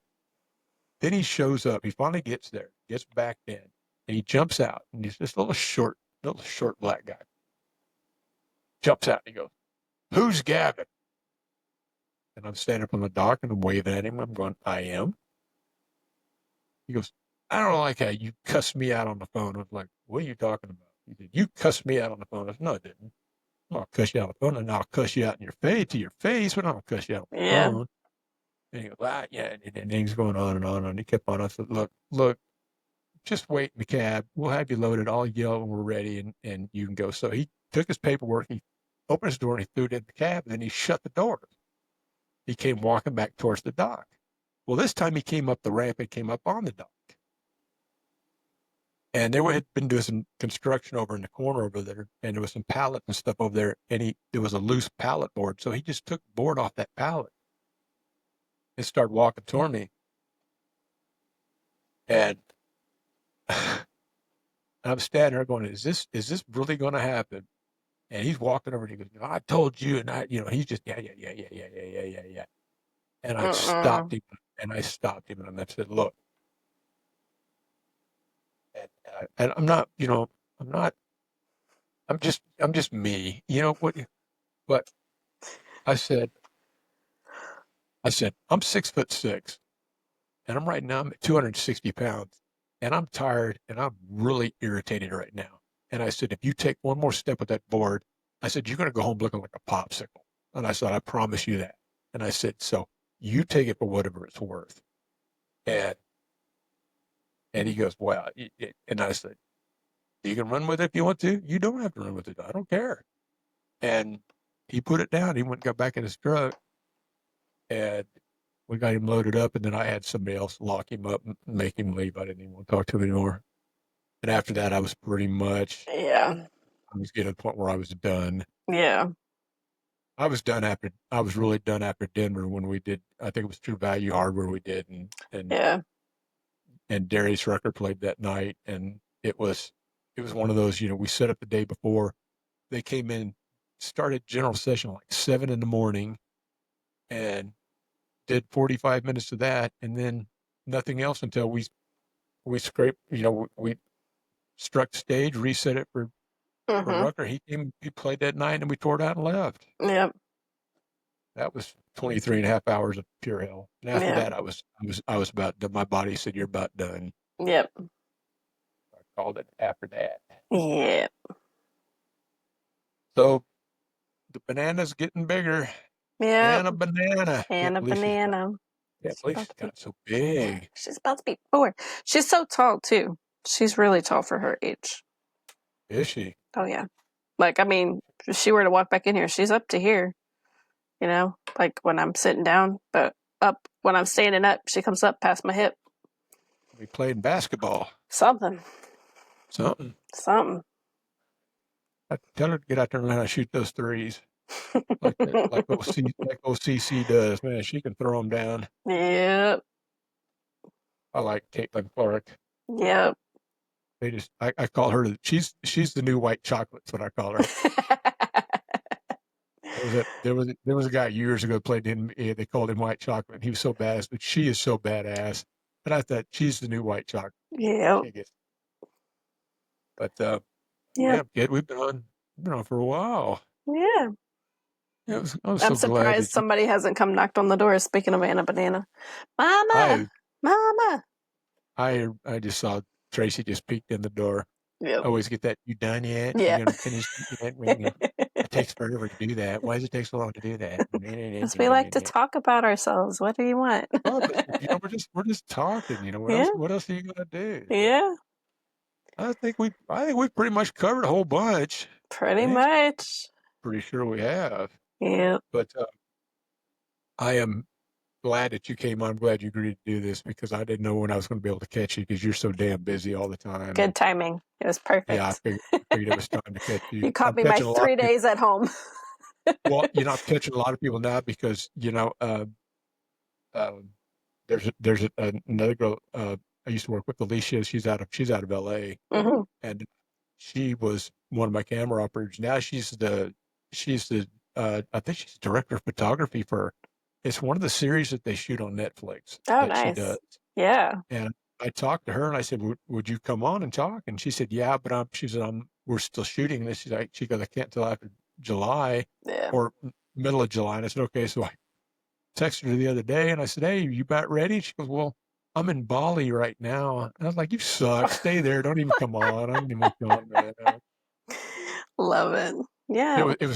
then he shows up. He finally gets there, gets back in, and he jumps out. And he's this little short black guy. Jumps out and he goes, "Who's Gavin?" And I'm standing up on the dock and I'm waving at him. I'm going, "I am." He goes, "I don't like how you cussed me out on the phone." I was like, "What are you talking about?" He said, "You cussed me out on the phone." I said, "No, I didn't." I'll cuss you out on the phone, and I'll cuss you out in your face to your face, but I'll cuss you out on the phone. And he goes, yeah, and things going on and on. And he kept on. I said, look, just wait in the cab. We'll have you loaded. I'll yell when we're ready, and you can go. So he took his paperwork, he opened his door, and he threw it in the cab, and then he shut the door. He came walking back towards the dock. Well, this time he came up the ramp and came up on the dock. And they had been doing some construction over in the corner over there, and there was some pallets and stuff over there, and there was a loose pallet board. So he just took the board off that pallet and started walking toward me. And I'm standing there going, is this really going to happen? And he's walking over and he goes, I told you. And he's just, yeah. And I stopped him, and I said, look, and I'm not, I'm just me, but I said, I'm 6'6", and I'm at 260 pounds, and I'm tired, and I'm really irritated right now. And I said, if you take one more step with that board, I said, you're going to go home looking like a popsicle. And I said, I promise you that. And I said, so you take it for whatever it's worth. And he goes, well, and I said, you can run with it if you want to. You don't have to run with it. I don't care. And he put it down. He went and got back in his truck, and we got him loaded up. And then I had somebody else lock him up and make him leave. I didn't even want to talk to him anymore. And after that, I was pretty much, I was getting to the point where I was done. Yeah. I was really done after Denver when we did, I think it was True Value Hardware we did. And Darius Rucker played that night. And it was one of those, we set up the day before. They came in, started general session like 7 a.m. and did 45 minutes of that, and then nothing else until we scraped, we struck the stage, reset it for Rucker. He played that night, and we tore it out and left. Yep. That was 23 and a half hours of pure hell. And after that, I was about done. My body said, you're about done. Yep. I called it after that. Yep. So the banana's getting bigger. Yeah. And a banana. And a banana. Can't believe she's got so big. She's about to be 4. She's so tall, too. She's really tall for her age. Is she? Oh, yeah. Like, I mean, if she were to walk back in here, she's up to here. Like when I'm sitting down, but up when I'm standing up, she comes up past my hip. We played basketball. Something. I tell her to get out there and learn how to shoot those threes. like OCC does. Man, she can throw them down. Yep. I like Caitlin Clark. Yep. I call her, she's the new white chocolate. That's what I call her. There was a guy years ago played in NBA. They called him White Chocolate. He was so badass, but she is so badass. And I thought she's the new White Chocolate. Yeah. But yeah, kid, we've been on for a while. Yeah. I'm so surprised somebody hasn't come knocked on the door. Speaking of Anna Banana, Mama. I just saw Tracy just peeked in the door. Yep. I always get that. You done yet? Yeah. You gonna finish yet? It takes forever to do that. Why does it take so long to do that? Because we like to talk about ourselves. What do you want? But, we're just talking. What else are you gonna do? Yeah. I think we've pretty much covered a whole bunch. Pretty much. Pretty sure we have. Yeah. But I am glad that you came on. I'm glad you agreed to do this because I didn't know when I was going to be able to catch you because you're so damn busy all the time. Good timing. It was perfect. Yeah, I figured it was time to catch you. You caught me my 3 days at home. Well, I'm catching a lot of people now because there's another girl I used to work with, Alicia. She's out of LA, and she was one of my camera operators. Now she's the I think she's director of photography for. It's one of the series that they shoot on Netflix. Oh, nice. She does. Yeah. And I talked to her and I said, "Would you come on and talk?" And she said, "Yeah, but we're still shooting this." She goes, "I can't till after July or middle of July." And I said, "Okay." So I texted her the other day and I said, "Hey, you about ready?" She goes, "Well, I'm in Bali right now." And I was like, "You suck. Stay there. Don't even come on. I don't even want you on, man." Love it. Yeah. It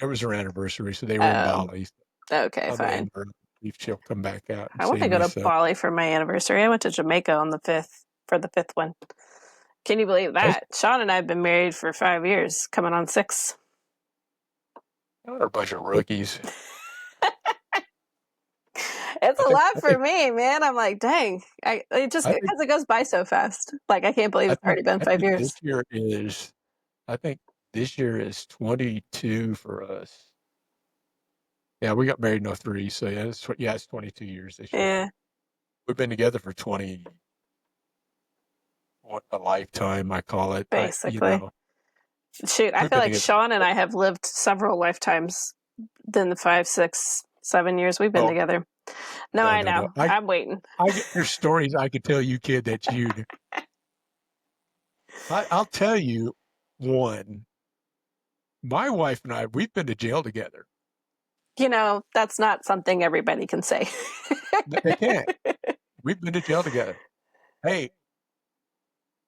was her anniversary, so they were in Oh, Bali. okay, I'll be fine. in her if she'll come back out and I want see to go me. to So Bali for my anniversary. I went to Jamaica on the 5th for the 5th one. Can you believe those that? Sean and I have been married for 5 years, coming on 6. are a bunch of rookies. It's a lot I for think me, man. I'm like, dang. It just I think because it goes by so fast. Like, I can't believe it's already been I 5 think years. this year is 22 for us. Yeah, we got married in '03, so it's 22 years this year. Yeah, We've been together for 20, what a lifetime I call it. basically. Shoot, I We've feel been like together. Sean and I have lived several lifetimes than the 5, 6, 7 years we've been Oh, together. No, I no. know. I'm waiting. There's stories I could tell you, kid, that I'll tell you one. My wife and I, we've been to jail together. That's not something everybody can say. They can't. We've been to jail together. Hey,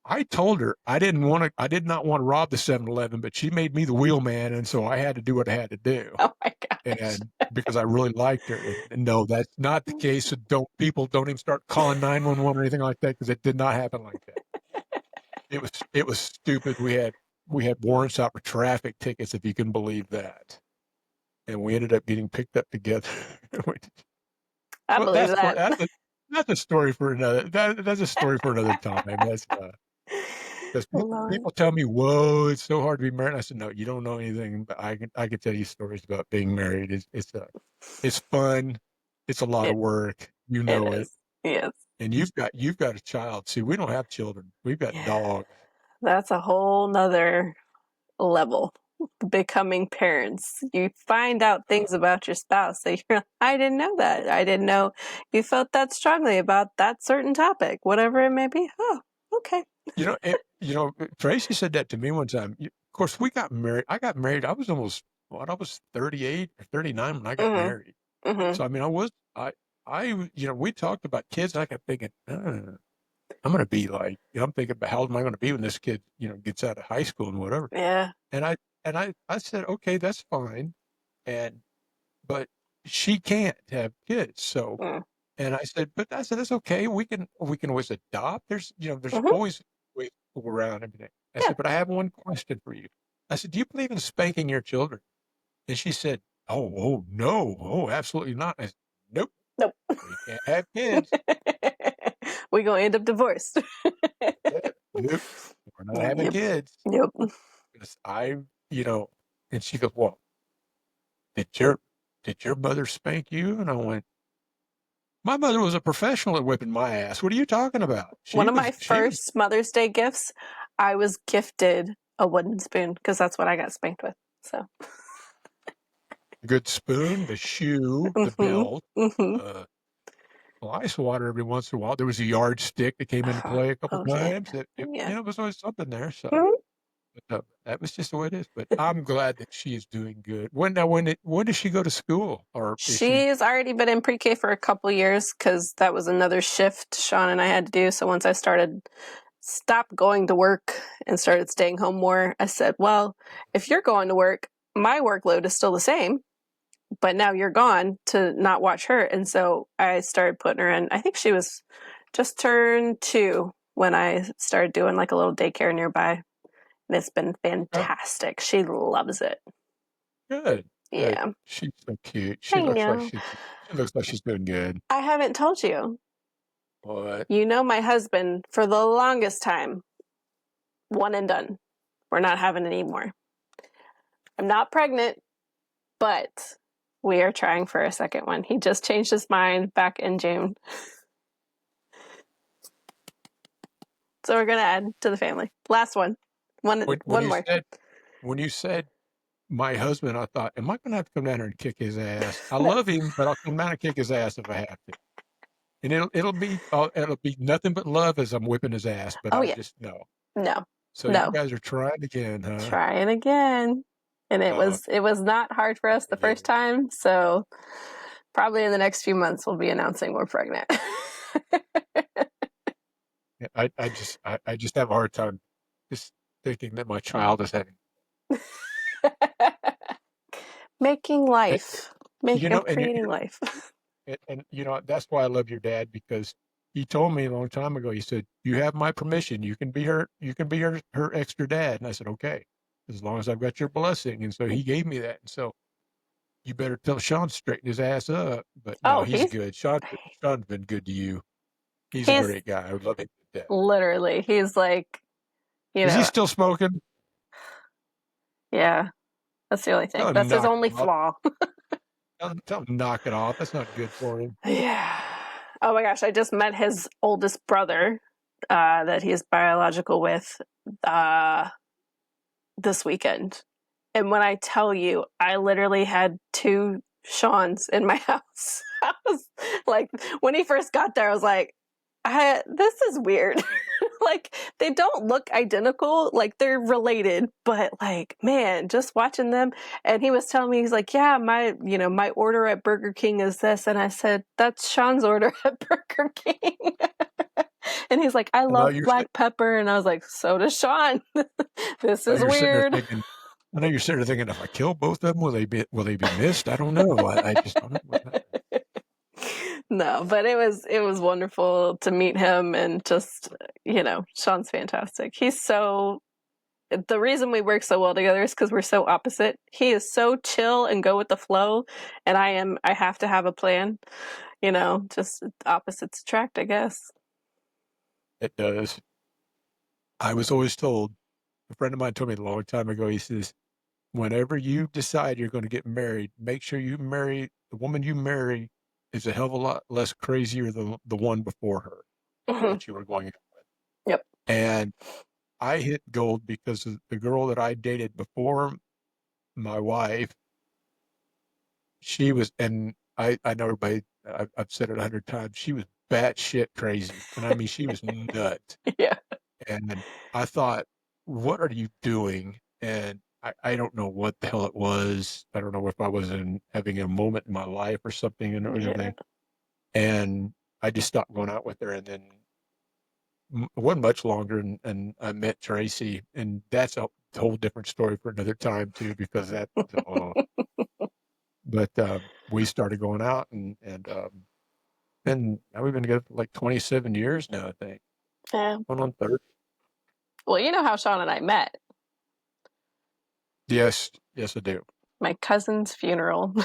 I told her I did not want to rob the 7-Eleven, but she made me the wheelman, and so I had to do what I had to do. Oh my gosh. And because I really liked her, and no, that's not the case. So don't even start calling 911 or anything like that, because it did not happen like that. It was stupid. We had warrants out for traffic tickets, if you can believe that, and we ended up getting picked up together. I Well, believe that. that's a story for another. That's a story for another time. That's because Lord. people tell me, "Whoa, it's so hard to be married." I said, "No, you don't know anything." But I can tell you stories about being married. It's fun. It's a lot It of work. You it know it. is. Yes. And you've got a child. See, we don't have children. We've got Yeah. dogs. That's a whole nother level. Becoming parents. You find out things about your spouse that you're like, I didn't know that. I didn't know you felt that strongly about that certain topic, whatever it may be. Oh, okay. Tracy said that to me one time. Of course, we got married. I got married. I was almost what? I was 38 or 39 when I got Mhm. married. Mhm. So I mean, we talked about kids. And I kept thinking, I'm going to be like, I'm thinking about how old am I going to be when this kid, gets out of high school and whatever. Yeah. And I said, okay, that's fine. And but she can't have kids. So, Mm. and I said that's okay. We can always adopt. There's Mhm. always ways to go around everything. I Yeah. said, but I have one question for you. I said, do you believe in spanking your children? And she said, oh no, oh absolutely not. I said, nope, Nope. we can't have kids. We gonna end up divorced. Nope, we're not having Yep. kids. Yep. 'Cause you know, and she goes, well, did your did your mother spank you? And I went, my mother was a professional at whipping my ass. What are you talking about? One of my first Mother's Day gifts, I was gifted a wooden spoon because that's what I got spanked with. So. a good spoon, the shoe, the Mhm. belt, Mhm. uh, ice water every once in a while. There was a yardstick that came into play a couple Oh yeah. times. Yeah. It was always something there. So Mhm. that was just the way it is. But I'm glad that she is doing good. When does she go to school, or is she? She's already been in pre-K for a couple years because that was another shift Sean and I had to do. So once I stopped going to work and started staying home more, I said, well, if you're going to work, my workload is still the same, but now you're gone to not watch her. And so I started putting her in. I think she was just turned 2 when I started doing like a little daycare nearby. And it's been Oh, fantastic. She loves it. good, good. Yeah. She's so cute. I know. She looks like she's doing good. I haven't told you. What? My husband, for the longest time, one and done. We're not having any more. I'm not pregnant, but we are trying for a second one. He just changed his mind back in June. So we're going to add to the family. Last one. When One you more. said my husband, I thought, am I going to have to come down there and kick his ass? I love him, but I'll come down and kick his ass if I have to. And it'll be nothing but love as I'm whipping his ass. But Oh, I yeah. just no. No. So you No. guys are trying again, huh? Trying again. And it Oh, was not hard for us the yeah. first time. So probably in the next few months, we'll be announcing we're pregnant. I just have a hard time just thinking that my child is having Making life. Creating life. And that's why I love your dad, because he told me a long time ago, he said, "You have my permission. You can be her extra dad." And I said, "Okay, as long as I've got your blessing." And so he gave me that. And so you better tell Sean to straighten his ass up. But no, he's good. Sean's been good to you. He's a great guy. I would love him to death. Literally. He's like, Is he still smoking? Yeah. That's the only thing. That's his only flaw. Tell him to knock it off. That's not good for him. Yeah. Oh my gosh, I just met his oldest brother that he's biological with this weekend. And when I tell you, I literally had 2 Seans in my house. I was like, when he first got there, I was like, this is weird. Like, they don't look identical, like they're related, but like, man, just watching them. And he was telling me, he's like, yeah, my order at Burger King is this. And I said, that's Sean's order at Burger King. And he's like, I love black pepper. And I was like, so does Sean. This is weird. I know you're sitting there thinking, if I kill both of them, will they be missed? I don't know. I just don't know. No, but it was wonderful to meet him, and just, Sean's fantastic. The reason we work so well together is because we're so opposite. He is so chill and go with the flow, and I have to have a plan, just opposites attract, I guess. It does. I was always told, a friend of mine told me a long time ago, he says, whenever you decide you're going to get married, make sure the woman you marry is a hell of a lot less crazier than the one before her that you were going out with. Yep. And I hit gold because the girl that I dated before my wife, she was, and I know everybody, I've said it 100 times, she was batshit crazy. And I mean, she was nuts. Yeah. And I thought, what are you doing? And I don't know what the hell it was. I don't know if I was having a moment in my life or something and everything. And I just stopped going out with her. And then it wasn't much longer, and I met Tracy, and that's a whole different story for another time too, because that. But we started going out, and now we've been together for like 27 years now, I think. Yeah. Going on 30. Well, you know how Sean and I met. Yes, I do. My cousin's funeral.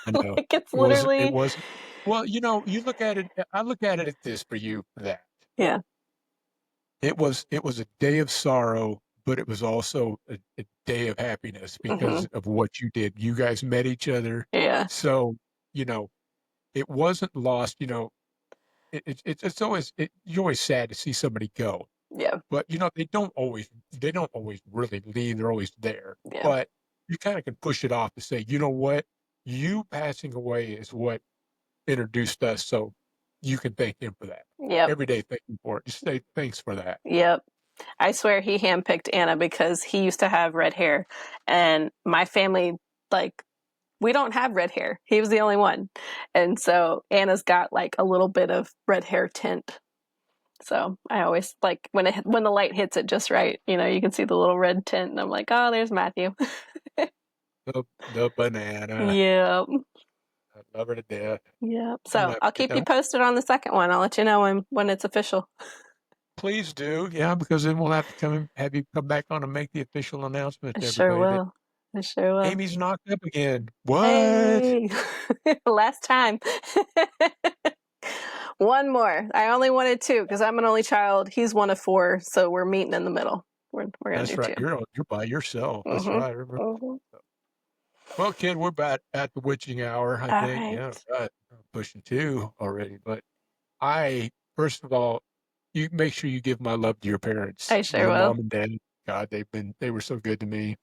I know. Like, it's literally. It wasn't. Well, you look at it. I look at it as this for you, that. Yeah. It was a day of sorrow, but it was also a day of happiness because of what you did. You guys met each other. Yeah. So, it wasn't lost. It's always you're always sad to see somebody go. Yeah. But they don't always really leave. They're always there. Yeah. But you kind of can push it off to say, you know what, you passing away is what introduced us. So you can thank him for that. Yep. Every day, thank him for it. Just say thanks for that. Yep. I swear he handpicked Anna because he used to have red hair, and my family, like, we don't have red hair. He was the only one. And so Anna's got like a little bit of red hair tint. So I always like when the light hits it just right, you can see the little red tint, and I'm like, oh, there's Matthew. the banana. Yep. I love her to death. Yep. So I'll keep you posted on the second one. I'll let you know when it's official. Please do. Yeah, because then we'll have to have you come back on and make the official announcement to everybody. I sure will. Amy's knocked up again. What? Hey. Last time. One more. I only wanted 2 because I'm an only child. He's one of 4, so we're meeting in the middle. We're gonna That's do right. 2. You're by yourself. That's right. Well, kid, we're about at the witching hour, I think. Right. Yeah, right. I'm pushing 2 already. But first of all, you make sure you give my love to your parents. I sure will. Mom and dad. God, they were so good to me.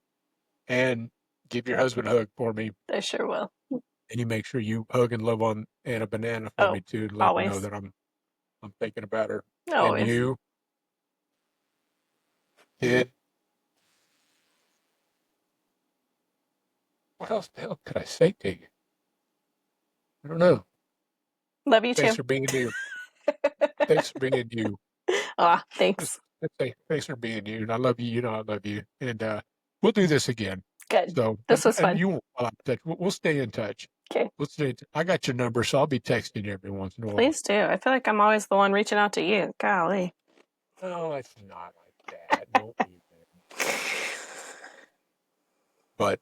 And give your husband a hug for me. I sure will. And you make sure you hug and love on Anna Banana for me too, to let her know that I'm thinking about her. Always. And you, kid. What else the hell could I say to you? I don't know. Love you too. Thanks for being you. Thanks for being you. Thanks. Thanks for being you. And I love you. I love you. And we'll do this again. Good. So This was and fun. you won't fall out of touch. We'll stay in touch. Okay. We'll stay. I got your number, so I'll be texting you every once in a while. Please do. I feel like I'm always the one reaching out to you. Golly. No, it's not like that. Don't be there. But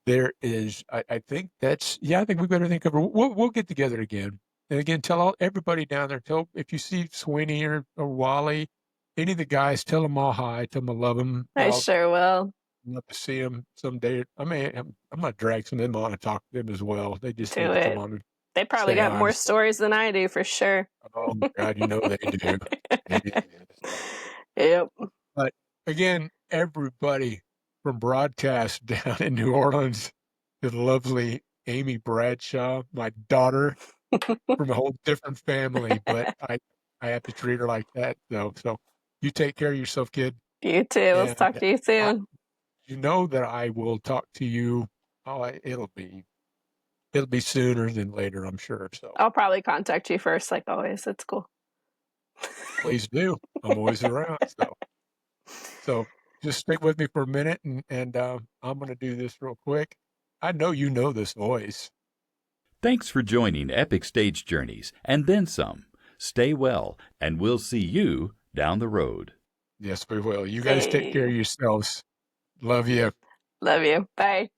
there is. I think that's. Yeah, I think we better think of. We'll get together again. And again, tell everybody down there. Tell if you see Sweeney or Wally, any of the guys, tell them all hi. Tell them I love them. I sure will. Love to see them someday. I mean, I'm gonna drag some of them on and talk to them as well. They just Do need to it. come on and They probably say got hi. more stories than I do, for sure. Oh my God, you know they do. They do. Yep. But again, everybody from broadcast down in New Orleans, the lovely Amy Bradshaw, my daughter, from a whole different family, but I have to treat her like that. So you take care of yourself, kid. You too. Let's talk And to you soon. you know that I will talk to you. Oh, it'll be sooner than later, I'm sure. So I'll probably contact you first, like always. It's cool. please do. I'm always around. So just stick with me for a minute, and I'm going to do this real quick. I know you know this voice. Thanks for joining Epic Stage Journeys and then some. Stay well, and we'll see you down the road. Yes, we will. You guys take care of yourselves. Love you. Love you. Bye.